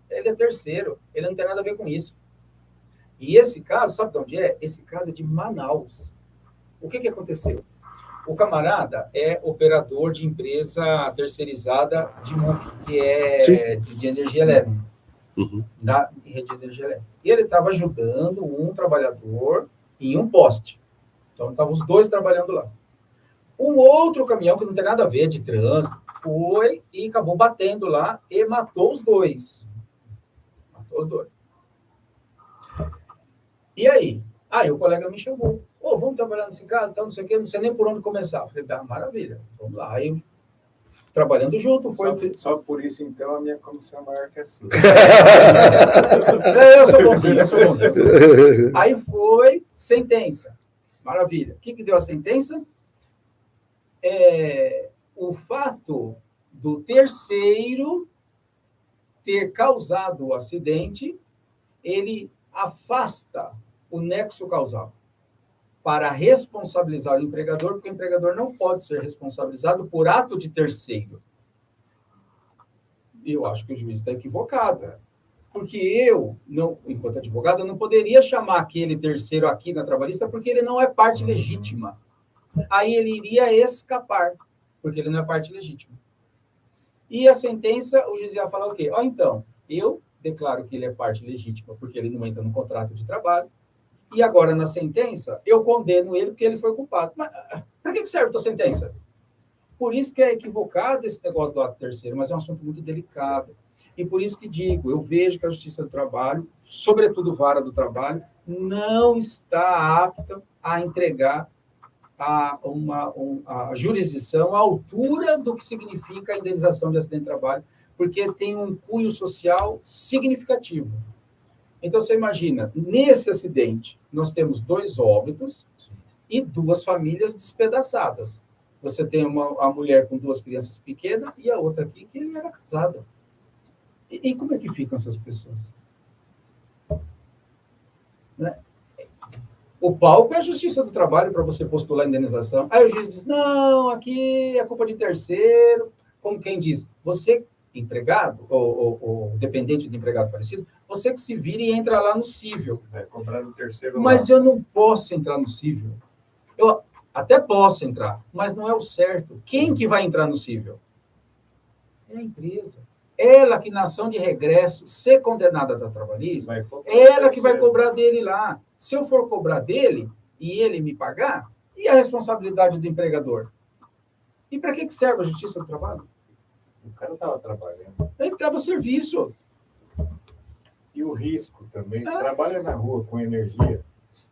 Ele é terceiro, ele não tem nada a ver com isso. E esse caso, sabe de onde é? Esse caso é de Manaus. O que aconteceu? O camarada é operador de empresa terceirizada de MUC, que é de energia elétrica, da rede de energia elétrica. E ele estava ajudando um trabalhador em um poste. Então, estavam os dois trabalhando lá. Um outro caminhão, que não tem nada a ver de trânsito, foi e acabou batendo lá e matou os dois. E aí? Aí o colega me chamou. Vamos trabalhar nesse caso, então, não sei o quê, não sei nem por onde começar. Eu falei, maravilha, vamos lá. Aí, trabalhando junto, Só por isso, então, a minha comissão é maior que a sua. Eu sou bonzinho. Aí foi sentença. Maravilha. O que deu a sentença? O fato do terceiro ter causado o acidente, ele afasta o nexo causal para responsabilizar o empregador, porque o empregador não pode ser responsabilizado por ato de terceiro. Eu acho que o juiz está equivocado, porque eu, enquanto advogado, eu não poderia chamar aquele terceiro aqui na trabalhista, porque ele não é parte legítima. Aí ele iria escapar, porque ele não é parte legítima. E a sentença, o juiz ia falar o quê? Então, eu declaro que ele é parte legítima, porque ele não entra no contrato de trabalho, e agora, na sentença, eu condeno ele porque ele foi culpado. Mas para que serve a tua sentença? Por isso que é equivocado esse negócio do ato terceiro, mas é um assunto muito delicado. E por isso que digo, eu vejo que a Justiça do Trabalho, sobretudo Vara do Trabalho, não está apta a entregar a jurisdição à altura do que significa a indenização de acidente de trabalho, porque tem um cunho social significativo. Então, você imagina, nesse acidente, nós temos 2 óbitos e 2 famílias despedaçadas. Você tem a mulher com 2 crianças pequenas e a outra aqui que ele era casada. E como é que ficam essas pessoas? Né? O palco é a Justiça do Trabalho para você postular a indenização. Aí o juiz diz, não, aqui é culpa de terceiro. Como quem diz, você, empregado, ou dependente de empregado falecido, você que se vira e entra lá no cível. Cobrar no terceiro mas eu não posso entrar no cível. Eu até posso entrar, mas não é o certo. Quem que vai entrar no cível? É a empresa. Ela que, na ação de regresso, ser condenada da trabalhista, ela que vai cobrar dele lá. Se eu for cobrar dele e ele me pagar, e a responsabilidade do empregador? E para que serve a Justiça do Trabalho? O cara estava trabalhando. Ele estava a serviço. E o risco também. Trabalha na rua com energia.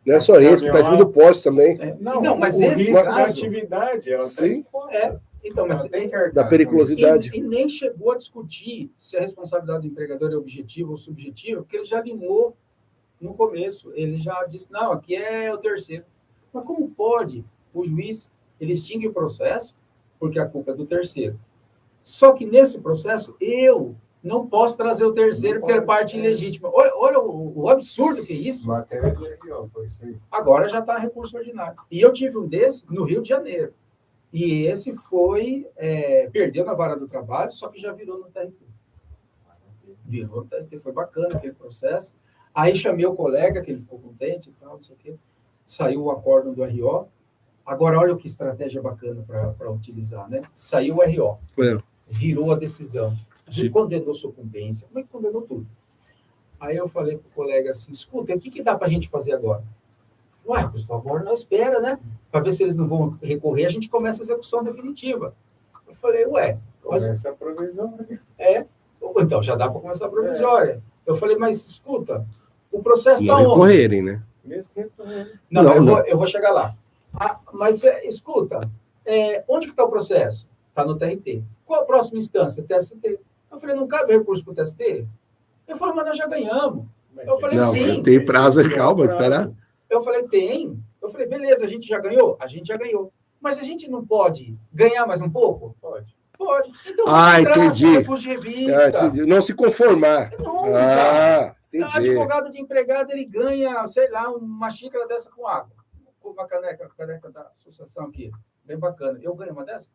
Não é só risco, está em cima do poste também. Não, mas o esse risco caso... da atividade, ela está exposta. Então, mas tem que arcar, da periculosidade. E nem chegou a discutir se a responsabilidade do empregador é objetiva ou subjetiva, porque ele já limou no começo. Ele já disse, não, aqui é o terceiro. Mas como pode o juiz, ele extingue o processo, porque a culpa é do terceiro. Só que nesse processo, eu não posso trazer o terceiro, porque é parte ilegítima. Olha o absurdo que é isso. Matéria de RO, foi isso aí. Agora já está em recurso ordinário. E eu tive um desse no Rio de Janeiro. E esse perdeu na Vara do Trabalho, só que já virou no TRT. Virou no TRT, foi bacana aquele processo. Aí chamei o colega, que ele ficou contente e tal, não sei o quê. Saiu o acórdão do RO. Agora, olha que estratégia bacana para utilizar, né? Saiu o RO. Virou a decisão. Condenou sucumbência. Como é que condenou tudo? Aí eu falei para o colega assim, escuta, o que dá para a gente fazer agora? Ué, Gustavo, agora nós espera, né? Para ver se eles não vão recorrer, a gente começa a execução definitiva. Eu falei, começa a provisória. Então, já dá para começar a provisória. Eu falei, mas escuta, o processo está onde? Recorrerem, né? Mesmo que recorrerem. Não, eu vou chegar lá. Mas, escuta, onde que está o processo? Está no TRT. Qual a próxima instância? TST. Eu falei, não cabe recurso para o TST? Eu falei, mas nós já ganhamos. Eu falei, sim. Tem prazo, calma, espera. Eu falei, tem. Eu falei, beleza, a gente já ganhou? A gente já ganhou. Mas a gente não pode ganhar mais um pouco? Pode. Pode. Então, entendi. Recurso de revista. Entendi. Não se conformar. Entendi. O advogado de empregado, ele ganha, sei lá, uma xícara dessa com água. Uma caneca da associação aqui. Bem bacana. Eu ganho uma dessa?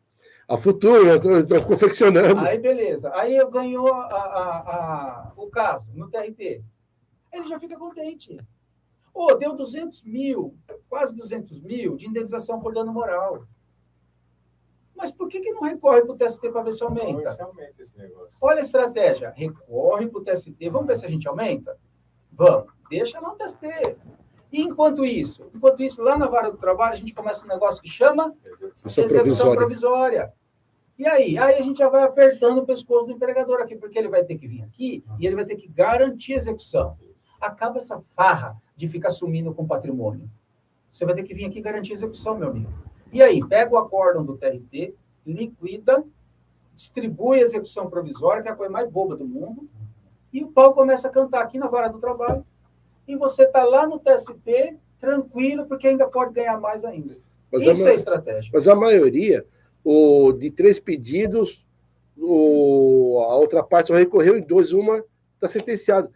A futuro, eu estou confeccionando. Aí, beleza. Aí eu ganho o caso no TRT. Ele já fica contente. Deu 200 mil, quase 200 mil de indenização por dano moral. Mas por que não recorre para o TST para ver se aumenta? Não, aumenta esse negócio. Olha a estratégia. Recorre para o TST. Vamos ver se a gente aumenta? Vamos. Deixa lá no TST. E enquanto isso, lá na Vara do Trabalho, a gente começa um negócio que chama execução provisória. E aí a gente já vai apertando o pescoço do empregador aqui, porque ele vai ter que vir aqui e ele vai ter que garantir a execução. Acaba essa farra de ficar sumindo com patrimônio. Você vai ter que vir aqui garantir a execução, meu amigo. E aí, pega o acórdão do TRT, liquida, distribui a execução provisória, que é a coisa mais boba do mundo, e o pau começa a cantar aqui na Vara do Trabalho. E você está lá no TST, tranquilo, porque ainda pode ganhar mais ainda. Isso é estratégia. Mas a maioria, de 3 pedidos, a outra parte recorreu em 2, uma está sentenciada.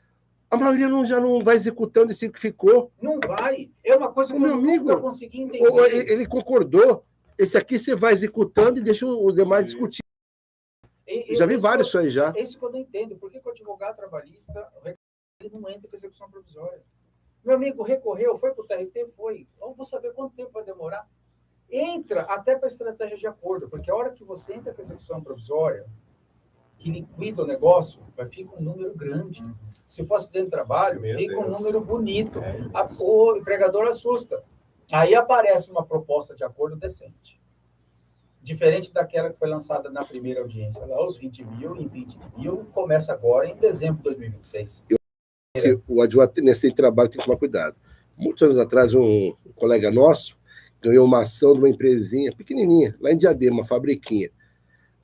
A maioria já não vai executando esse que ficou. Não vai. É uma coisa que eu nunca consegui entender. Ele concordou. Esse aqui você vai executando e deixa os demais discutir. Eu já vi vários isso aí já. É isso que eu não entendo. Por que o advogado trabalhista ele não entra com execução provisória? Meu amigo recorreu, foi para o TRT? Foi. Eu vou saber quanto tempo vai demorar. Entra até para a estratégia de acordo, porque a hora que você entra com a execução provisória, que liquida o negócio, vai ficar um número grande. Se for acidente de trabalho, fica um número bonito. O empregador assusta. Aí aparece uma proposta de acordo decente. Diferente daquela que foi lançada na primeira audiência, lá os 20 mil, em 20 mil, começa agora em dezembro de 2026. O advogado nesse trabalho tem que tomar cuidado. Muitos anos atrás, um colega nosso ganhou uma ação de uma empresinha pequenininha, lá em Diadema, uma fabriquinha.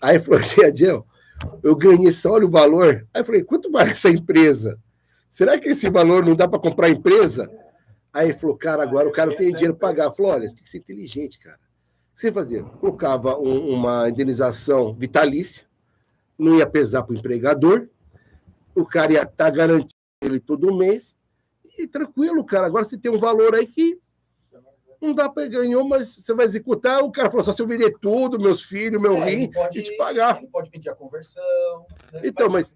Aí falou, Adiel, eu ganhei só, olha o valor. Aí eu falei, quanto vale essa empresa? Será que esse valor não dá para comprar a empresa? Aí ele falou, cara, agora o cara não tem dinheiro para pagar. Eu falei, olha, você tem que ser inteligente, cara. O que você fazia? Colocava uma indenização vitalícia, não ia pesar para o empregador, o cara ia estar garantindo ele todo mês, e tranquilo, cara. Agora você tem um valor aí que não dá para ganhar, mas você vai executar. O cara falou, só se eu vender tudo, meus filhos, meu rim, e te pagar. Ele pode pedir a conversão. Né? Então, mas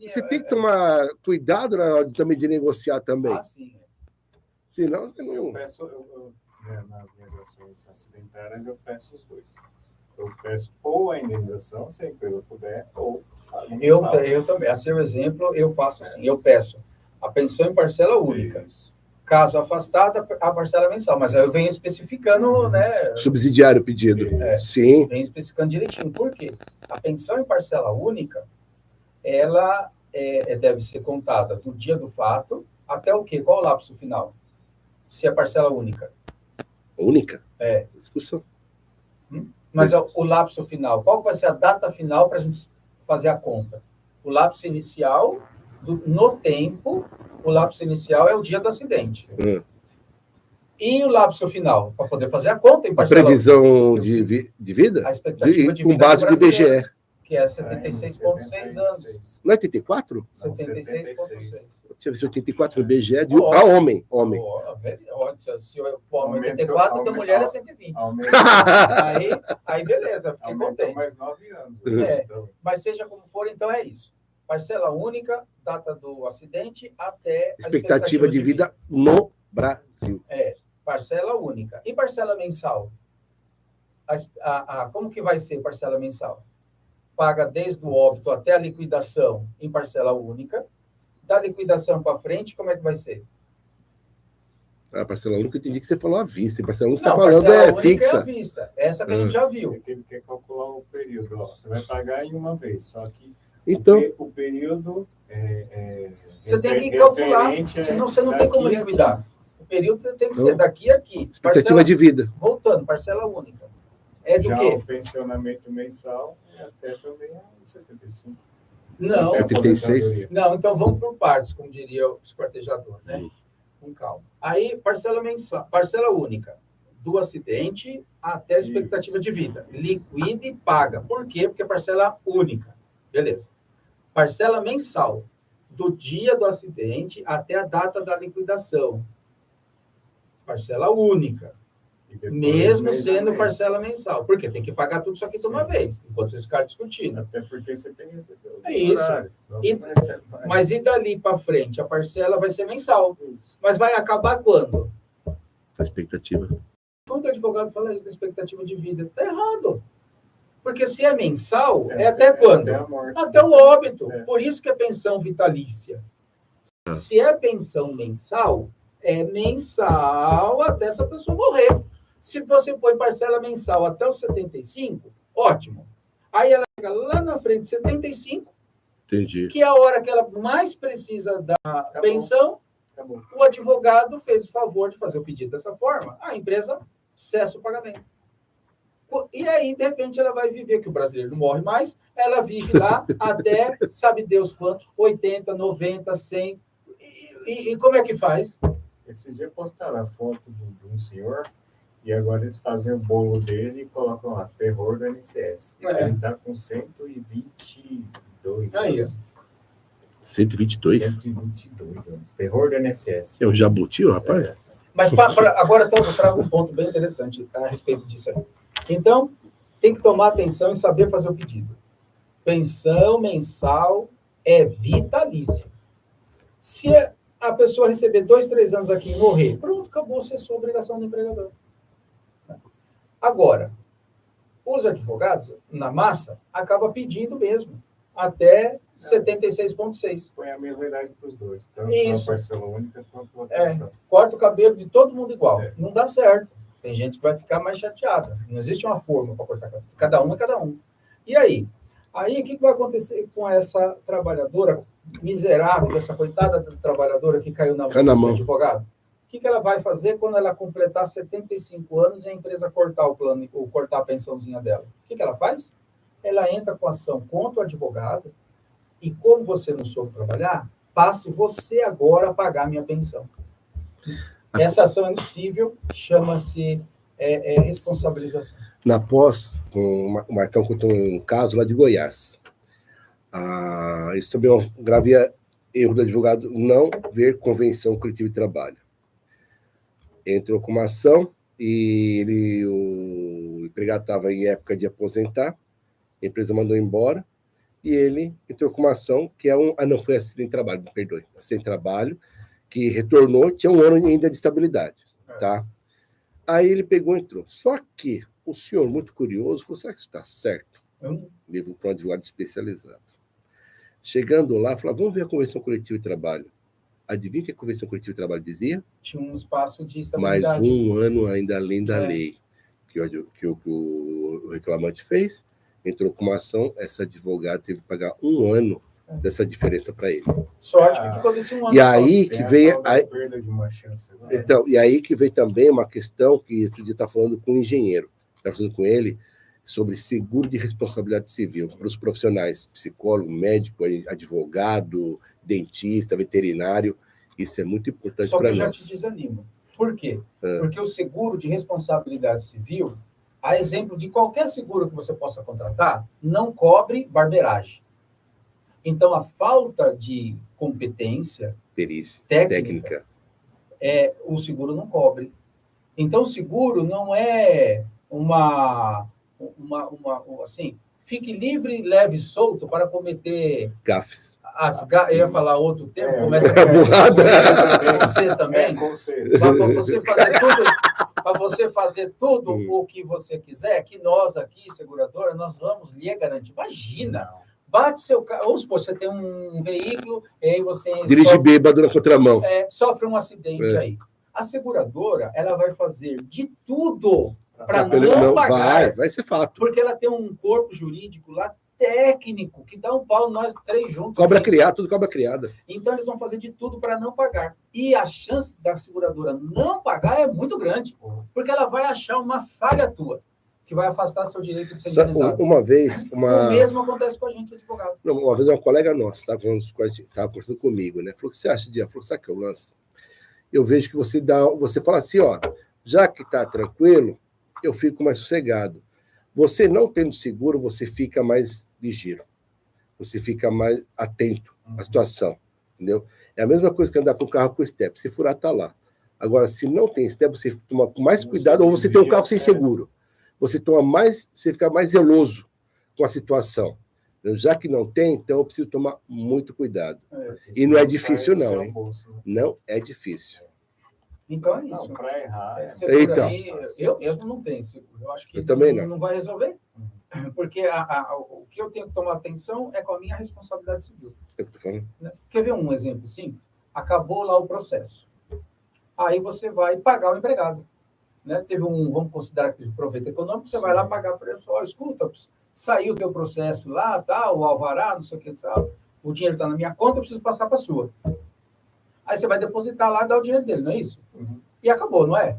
você tem que tomar cuidado na hora também de negociar também. Ah, sim. Senão você não... Eu peço, nas minhas ações acidentárias, eu peço os dois. Eu peço ou a indenização, se a empresa puder, ou a eu também. A seu exemplo, eu faço assim. Eu peço a pensão em parcela única. Isso. Caso afastada, a parcela mensal. Mas aí eu venho especificando, né? Subsidiário o pedido. Sim. Venho especificando direitinho. Por quê? A pensão em parcela única, ela deve ser contada do dia do fato até o quê? Qual o lapso final? Se é parcela única. Única? É. Discussão. Mas o lapso final, qual vai ser a data final para a gente fazer a conta? O lapso inicial, no tempo, o lapso inicial é o dia do acidente. E o lapso final, para poder fazer a conta em parcela. A previsão de vida? A expectativa de vida. Com base do IBGE. Que é 76,6 anos. Não é 84? 76,6. Tinha visto 84 no IBGE a homem. Se o homem é 84, da mulher é 120. Aí beleza, fiquei contente. Mais 9 anos. Então. Mas seja como for, então é isso. Parcela única, data do acidente, até a expectativa de vida no Brasil. Parcela única. E parcela mensal? Como que vai ser parcela mensal? Paga desde o óbito até a liquidação em parcela única. Da liquidação para frente, como é que vai ser? A parcela única, eu entendi que você falou à vista. A parcela única que você está falando fixa. É à vista. Essa que a gente já viu. Ele quer calcular o período. Você vai pagar em uma vez, só que então, o período você tem que calcular, senão você não tem como liquidar. O período tem que ser daqui a aqui. Expectativa de vida. Voltando, parcela única. É do quê? O pensionamento mensal até também é 75. Não. 76? Não, então vamos por partes, como diria o esquartejador, né? Com calma. Aí, parcela mensal, parcela única. Do acidente até a expectativa de vida. Liquida e paga. Por quê? Porque é parcela única. Beleza. Parcela mensal. Do dia do acidente até a data da liquidação. Parcela única. Mesmo sendo parcela mensal. Porque tem que pagar tudo isso aqui de uma vez, enquanto vocês ficarem discutindo. Até porque você tem esse isso. Mas e dali para frente? A parcela vai ser mensal. Isso. Mas vai acabar quando? A expectativa. Todo advogado fala isso da expectativa de vida. Está errado. Porque se é mensal, até quando? Até a morte. Até o óbito. Por isso que é pensão vitalícia. Se é pensão mensal, é mensal até essa pessoa morrer. Se você põe parcela mensal até os 75, ótimo. Aí ela chega lá na frente, 75, entendi, que é a hora que ela mais precisa da pensão. Acabou. O advogado fez o favor de fazer o pedido dessa forma, a empresa cessa o pagamento. E aí, de repente, ela vai viver, que o brasileiro não morre mais, ela vive lá até, sabe Deus quanto, 80, 90, 100. E como é que faz? Esse dia postaram a foto de um senhor, e agora eles fazem o bolo dele e colocam lá, terror do INSS. Ele está com 122 anos. 122? 122 anos. Terror do INSS. É um jabuti, rapaz? Mas agora eu trago um ponto bem interessante a respeito disso aí. Então, tem que tomar atenção e saber fazer o pedido. Pensão mensal é vitalícia. Se a pessoa receber 2, 3 anos aqui e morrer, pronto, acabou a sua obrigação do empregador. Agora, os advogados, na massa, acabam pedindo mesmo, até 76,6. Põe a mesma idade para os dois, tanto isso. a parcela única quanto a pensão. Corta o cabelo de todo mundo igual. Não dá certo. Tem gente que vai ficar mais chateada. Não existe uma forma para cortar cabelo. Cada um é cada um. E aí? Aí, o que vai acontecer com essa trabalhadora miserável, essa coitada trabalhadora que caiu na mão do advogado? O que ela vai fazer quando ela completar 75 anos e a empresa cortar o plano, ou cortar a pensãozinha dela? O que ela faz? Ela entra com ação contra o advogado e, como você não soube trabalhar, passe você agora a pagar a minha pensão. Essa ação é possível, chama-se responsabilização. Na pós, o Marcão contou um caso lá de Goiás. Isso também é um grave erro do advogado não ver convenção coletiva de trabalho. Entrou com uma ação e o empregado estava em época de aposentar, a empresa mandou embora e ele entrou com uma ação que é não foi acidente de trabalho, me perdoe, acidente de trabalho, que retornou, tinha 1 ano ainda de estabilidade, tá? Aí ele pegou e entrou. Só que o senhor, muito curioso, falou, será que isso está certo? Levou para um advogado especializado. Chegando lá, falou, vamos ver a Convenção Coletiva de Trabalho. Adivinha o que a Convenção Coletiva de Trabalho dizia? Tinha um espaço de estabilidade. Mais 1 ano ainda além da lei. Que o reclamante fez, entrou com uma ação, essa advogada teve que pagar 1 ano dessa diferença para ele. Sorte que ficou desse 1 ano. E aí que veio... perda de uma chance, então, e aí que veio também uma questão que outro dia está falando com um engenheiro. Está falando com ele sobre seguro de responsabilidade civil para os profissionais, psicólogo, médico, advogado, dentista, veterinário. Isso é muito importante para nós. Só que eu já te desanimo. Por quê? Porque o seguro de responsabilidade civil, a exemplo de qualquer seguro que você possa contratar, não cobre barbeiragem. Então, a falta de competência perícia técnica o seguro não cobre. Então, o seguro não é assim, fique livre, leve e solto para cometer... gafes. Eu ia falar outro termo, começa com você também. Para você fazer tudo o que você quiser, que nós aqui, seguradora, nós vamos lhe garantir. Imagina, bate seu carro, ou se você tem um veículo, e aí você... dirige bêbado na contramão. Sofre um acidente aí. A seguradora, ela vai fazer de tudo para não pagar. Vai ser fato. Porque ela tem um corpo jurídico lá técnico, que dá um pau nós 3 juntos. Cobra criada, tudo cobra criada. Então, eles vão fazer de tudo para não pagar. E a chance da seguradora não pagar é muito grande, porque ela vai achar uma falha tua, que vai afastar seu direito de ser indenizado. Uma vez... O mesmo acontece com a gente, advogado. Uma vez, uma colega nossa estava conversando comigo, né? Falou, o que você acha de... Falou, sabe o que eu lanço? Eu vejo que você fala assim, ó, já que está tranquilo, eu fico mais sossegado. Você não tendo seguro, você fica mais ligeiro. Você fica mais atento à situação, entendeu? É a mesma coisa que andar com o carro com step. Se furar, tá lá. Agora, se não tem step, você toma com mais cuidado, ou você tem um carro sem seguro. Você fica mais zeloso com a situação. Já que não tem, então eu preciso tomar muito cuidado. E não é difícil, não, hein? Não é difícil. Então é isso. Não, para errar. Então. Aí, eu não tenho seguro. Eu acho que eu também não vai resolver. Porque o que eu tenho que tomar atenção é com a minha responsabilidade civil. Né? Quer ver um exemplo, sim? Acabou lá o processo. Aí você vai pagar o empregado. Né? Teve vamos considerar que de proveito econômico, você vai lá pagar para ele. Escuta, saiu o teu processo lá, tá, o alvará, não sei o que, tal, o dinheiro está na minha conta, eu preciso passar para a sua. Aí você vai depositar lá e dar o dinheiro dele, não é isso? E acabou, não é?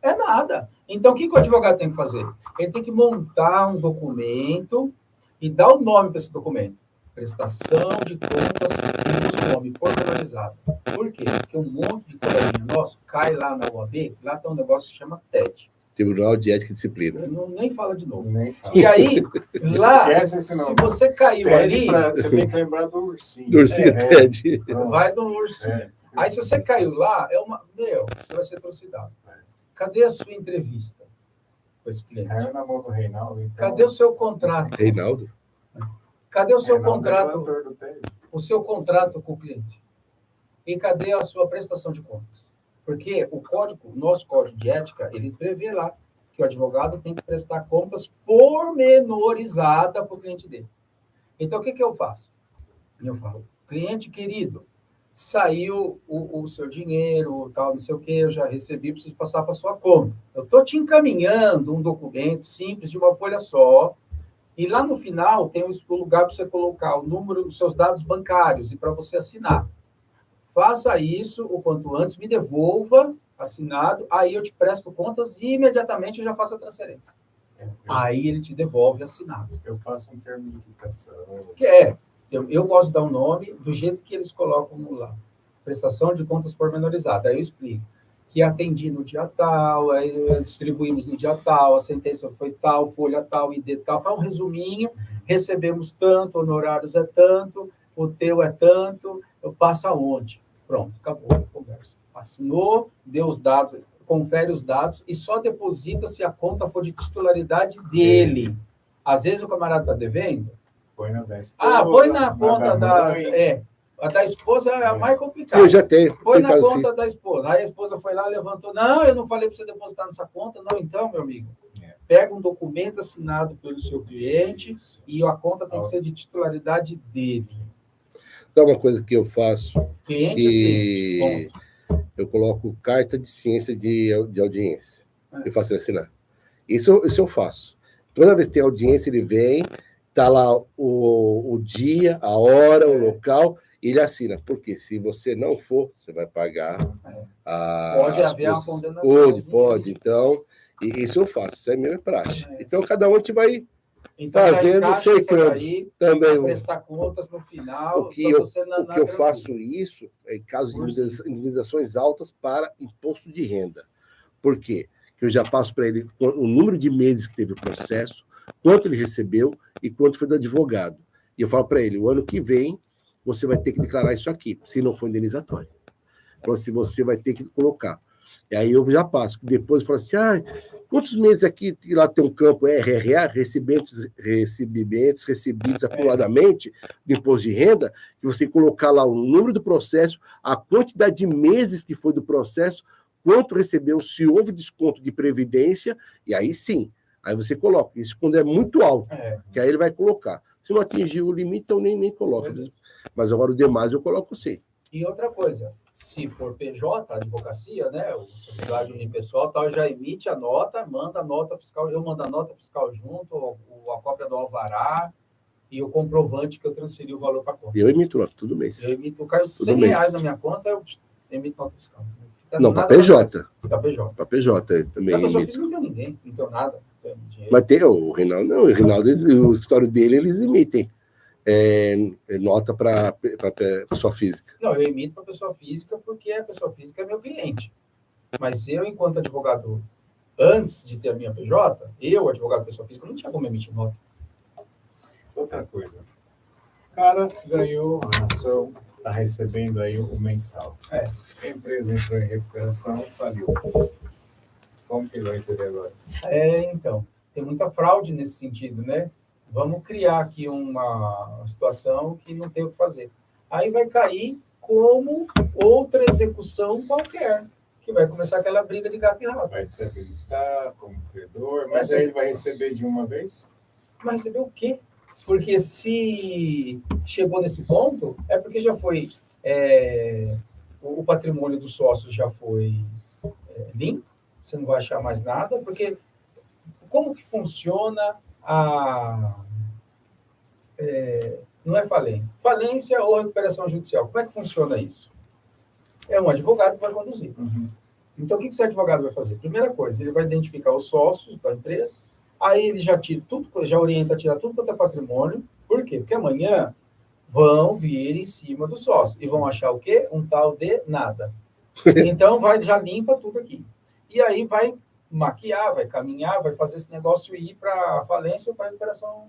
É nada. Então, o que o advogado tem que fazer? Ele tem que montar um documento e dar o nome para esse documento. Prestação de contas e nome pormenorizado. Por quê? Porque um monte de coleguinha nosso cai lá na OAB, lá tem um negócio que chama TED. Tribunal de Ética e Disciplina. Nem fala de novo. E aí, lá, se você caiu ali... Você tem que lembrar do ursinho. Do ursinho TED. Vai do ursinho. Aí, se você caiu lá, você vai ser trucidado. Cadê a sua entrevista com esse cliente? Caiu na mão do Reinaldo. Então... Cadê o seu contrato? Reinaldo? Cadê o seu contrato? O seu contrato com o cliente? E cadê a sua prestação de contas? Porque o nosso código de ética, ele prevê lá que o advogado tem que prestar contas pormenorizadas para o cliente dele. Então, o que eu faço? Eu falo, cliente querido, saiu o seu dinheiro, tal, não sei o quê, eu já recebi, preciso passar para sua conta. Eu estou te encaminhando um documento simples de uma folha só, e lá no final tem o lugar para você colocar o número dos seus dados bancários e para você assinar. Faça isso o quanto antes, me devolva assinado, aí eu te presto contas e imediatamente eu já faço a transferência. Aí ele te devolve assinado. Eu faço um termo de quitação. Eu gosto de dar um nome do jeito que eles colocam lá. Prestação de contas pormenorizada. Aí eu explico que atendi no dia tal, aí distribuímos no dia tal, a sentença foi tal, folha tal, ID tal. Faz um resuminho, recebemos tanto, honorários é tanto, o teu é tanto, passa onde? Pronto, acabou a conversa. Assinou, deu os dados, confere os dados e só deposita se a conta for de titularidade dele. Às vezes o camarada está devendo. Põe na da esposa. Põe na conta da... A da esposa é a mais complicada. Sim, já tem. Põe na conta da esposa. Aí a esposa foi lá, levantou. Não, eu não falei para você depositar nessa conta. Não, então, meu amigo. Pega um documento assinado pelo seu cliente e a conta tem que ser de titularidade dele. Então, uma coisa que eu faço... Cliente. Eu coloco carta de ciência de audiência. Eu faço ele assinar. Isso eu faço. Toda vez que tem audiência, ele vem, tá lá o dia, a hora, o local, e ele assina. Porque se você não for, você vai pagar. Pode haver uma condenação. Pode. Então, isso eu faço. Isso é minha praxe. Então, cada um a gente vai fazendo, cercando. Também prestar contas no final. O que eu faço isso é em casos de indenizações altas para imposto de renda. Por quê? Que eu já passo para ele o número de meses que teve o processo, quanto ele recebeu e quanto foi do advogado. E eu falo para ele, o ano que vem, você vai ter que declarar isso aqui, se não for indenizatório. Então, assim, você vai ter que colocar. E aí eu já passo. Depois eu falo assim, quantos meses aqui lá tem um campo RRA, recebidos acumuladamente do imposto de renda, que você colocar lá o número do processo, a quantidade de meses que foi do processo, quanto recebeu, se houve desconto de previdência, e aí sim, aí você coloca. Isso quando é muito alto, que aí ele vai colocar. Se não atingir o limite, então nem coloca. Mas agora o demais eu coloco sim. E outra coisa, se for PJ, advocacia, né, sociedade unipessoal, tal, já emite a nota, manda a nota fiscal, eu mando a nota fiscal junto, a cópia do alvará e o comprovante que eu transferi o valor para a conta. Eu emito nota, todo mês. Eu emito, caiu R$100 na minha conta, eu emito nota fiscal. Não, para PJ. Para PJ. Para PJ também. A pessoa física não tem ninguém, não tem nada. Não tem mas tem o Reinaldo, não, o Reinaldo, o escritório dele, eles emitem. Nota para pessoa física. Não, eu emito para pessoa física porque a pessoa física é meu cliente. Mas eu, enquanto advogado, antes de ter a minha PJ, eu, advogado pessoa física, não tinha como emitir nota. Outra coisa. O cara ganhou a ação, está recebendo aí o mensal. A empresa entrou em recuperação, faliu. Como que ele vai receber agora? Então, tem muita fraude nesse sentido, né? Vamos criar aqui uma situação que não tem o que fazer. Aí vai cair como outra execução qualquer, que vai começar aquela briga de gato e rato. Vai se habilitar como credor, mas aí ele vai receber de uma vez? Vai receber o quê? Porque se chegou nesse ponto, é porque já foi... o patrimônio dos sócios já foi limpo, você não vai achar mais nada, porque como que funciona não é falência ou recuperação judicial. Como é que funciona isso? É um advogado que vai conduzir. Então, o que esse advogado vai fazer? Primeira coisa, ele vai identificar os sócios da empresa, aí ele já tira tudo, já orienta a tirar tudo quanto é patrimônio. Por quê? Porque amanhã vão vir em cima do sócio e vão achar o quê? Um tal de nada. Então, já limpa tudo aqui. E aí vai maquiar, vai caminhar, vai fazer esse negócio ir para a falência ou para a recuperação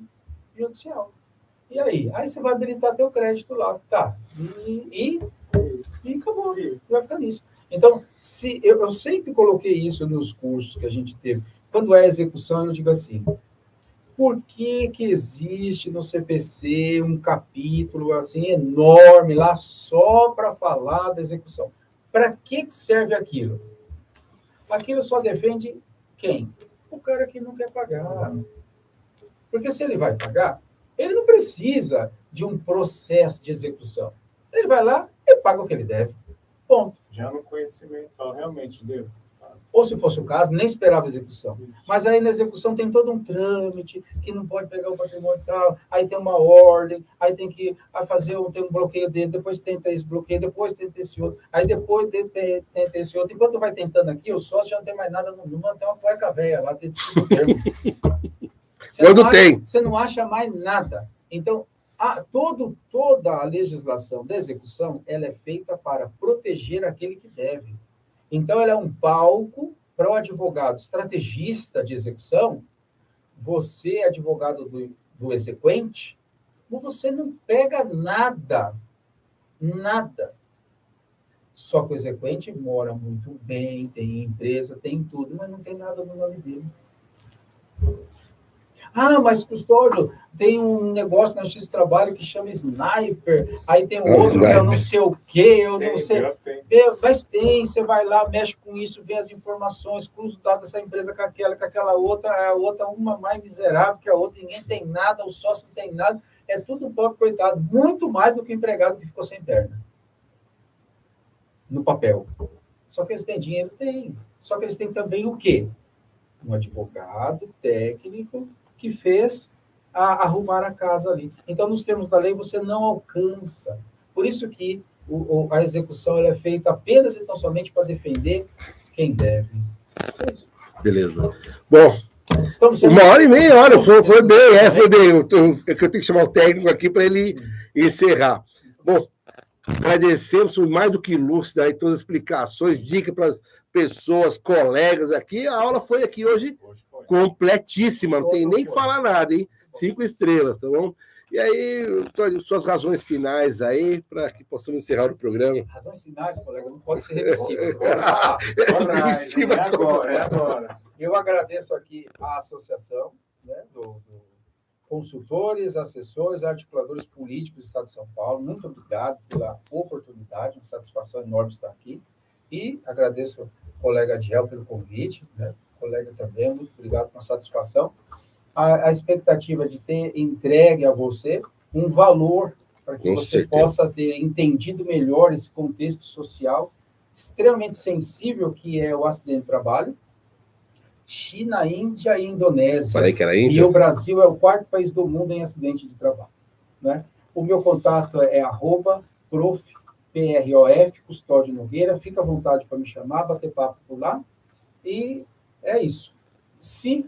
judicial. E aí? Aí você vai habilitar teu crédito lá. Tá. E acabou. Vai ficar nisso. Então, eu sempre coloquei isso nos cursos que a gente teve. Quando é execução, eu digo assim, por que existe no CPC um capítulo assim enorme lá só para falar da execução? Para que serve aquilo? Aquilo só defende quem? O cara que não quer pagar. Porque se ele vai pagar, ele não precisa de um processo de execução. Ele vai lá, ele paga o que ele deve. Ponto. Já no conhecimento, realmente devo. Ou, se fosse o caso, nem esperava a execução. Mas aí na execução tem todo um trâmite, que não pode pegar o patrimônio e tal, aí tem uma ordem, aí tem que tem um bloqueio desse, depois tenta esse bloqueio, depois tenta esse outro, aí depois tenta esse outro. Enquanto vai tentando aqui, o sócio já não tem mais nada no mundo, tem uma cueca velha lá, tem tudo termo. Você não acha mais nada. Então, toda a legislação da execução, ela é feita para proteger aquele que deve. Então, ela é um palco para o advogado estrategista de execução. Você, advogado do exequente, você não pega nada. Nada. Só que o exequente mora muito bem, tem empresa, tem tudo, mas não tem nada no nome dele. Mas custódio, tem um negócio na X Trabalho que chama Sniper, aí tem outro que eu não sei o quê, eu não sei. Mas tem, você vai lá, mexe com isso, vê as informações, cruza o dado dessa empresa com aquela outra, a outra uma mais miserável que a outra, ninguém tem nada, o sócio não tem nada, é tudo pobre, coitado, muito mais do que o empregado que ficou sem perna. No papel. Só que eles têm dinheiro? Tem. Só que eles têm também o quê? Um advogado técnico que fez arrumar a casa ali. Então, nos termos da lei, você não alcança. Por isso que a execução ela é feita apenas e tão somente para defender quem deve. Beleza. Bom, estamos 1h30, foi bem, foi bem. Eu tenho que chamar o técnico aqui para ele encerrar. Bom, agradecemos, foi mais do que lúcido aí, todas as explicações, dicas para as pessoas, colegas aqui. A aula foi aqui hoje completíssima, não tem nem que falar nada, hein? 5 estrelas, tá bom? E aí, suas razões finais aí, para que possamos encerrar o programa. Razões finais, colega, não pode ser regressivo. É agora. Eu agradeço aqui a associação, né, do consultores, assessores, articuladores políticos do Estado de São Paulo. Muito obrigado pela oportunidade, uma satisfação enorme estar aqui. E agradeço ao colega Adiel pelo convite, né? Colega também, muito obrigado pela satisfação. A expectativa de ter entregue a você um valor para que você possa ter entendido melhor esse contexto social extremamente sensível que é o acidente de trabalho. China, Índia e Indonésia. Falei que era Índia. E o Brasil é o 4º país do mundo em acidente de trabalho. Né? O meu contato é @prof, P-R-O-F, Custódio Nogueira. Fica à vontade para me chamar, bater papo por lá. E é isso. Se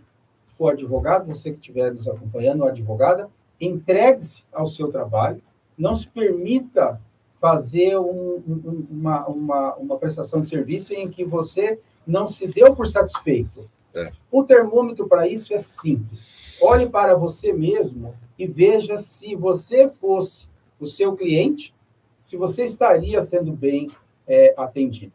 for advogado, você que estiver nos acompanhando, advogada, entregue-se ao seu trabalho. Não se permita fazer uma prestação de serviço em que você não se deu por satisfeito. O termômetro para isso é simples. Olhe para você mesmo e veja se você fosse o seu cliente, se você estaria sendo bem atendido.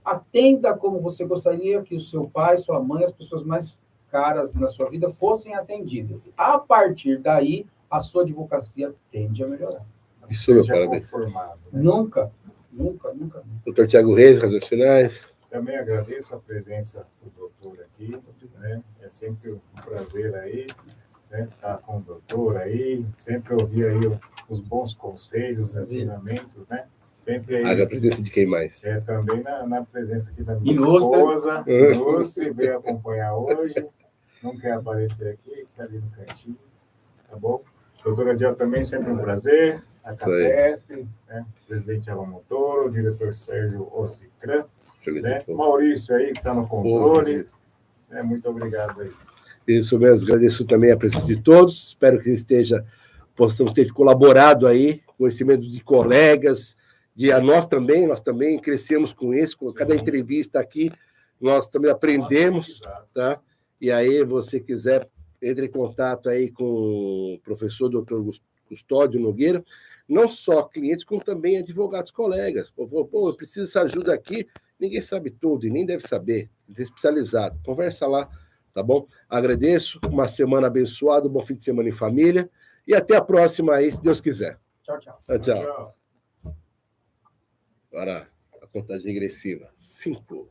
Atenda como você gostaria que o seu pai, sua mãe, as pessoas mais caras na sua vida fossem atendidas. A partir daí, a sua advocacia tende a melhorar. Isso, meu parabéns. Né? Nunca. Doutor Tiago Reis, razões finais. Também agradeço a presença do doutor aqui, né? É sempre um prazer aí, né? Estar com o doutor aí, sempre ouvir aí os bons conselhos, os ensinamentos, né? Sempre aí. A presença de quem mais? Também na presença aqui da minha esposa, ilustre, veio acompanhar hoje, não quer aparecer aqui, está ali no cantinho, tá bom? Doutora Adiel também, sempre um prazer, a CAPESP, né? Presidente Alan Montoro, diretor Sérgio Ocicran, né? Maurício aí, que está no controle, muito obrigado aí. Isso mesmo, agradeço também a presença de todos, espero que possamos ter colaborado aí, conhecimento de colegas, nós também crescemos com isso, com cada entrevista aqui, nós também aprendemos, tá? E aí, você quiser, entre em contato aí com o professor Dr. Custódio Nogueira, não só clientes, como também advogados colegas. Eu preciso dessa ajuda aqui, ninguém sabe tudo e nem deve saber, é especializado. Conversa lá, tá bom? Agradeço, uma semana abençoada, um bom fim de semana em família, e até a próxima aí, se Deus quiser. Tchau, tchau. Tchau. Agora, a contagem regressiva. 5.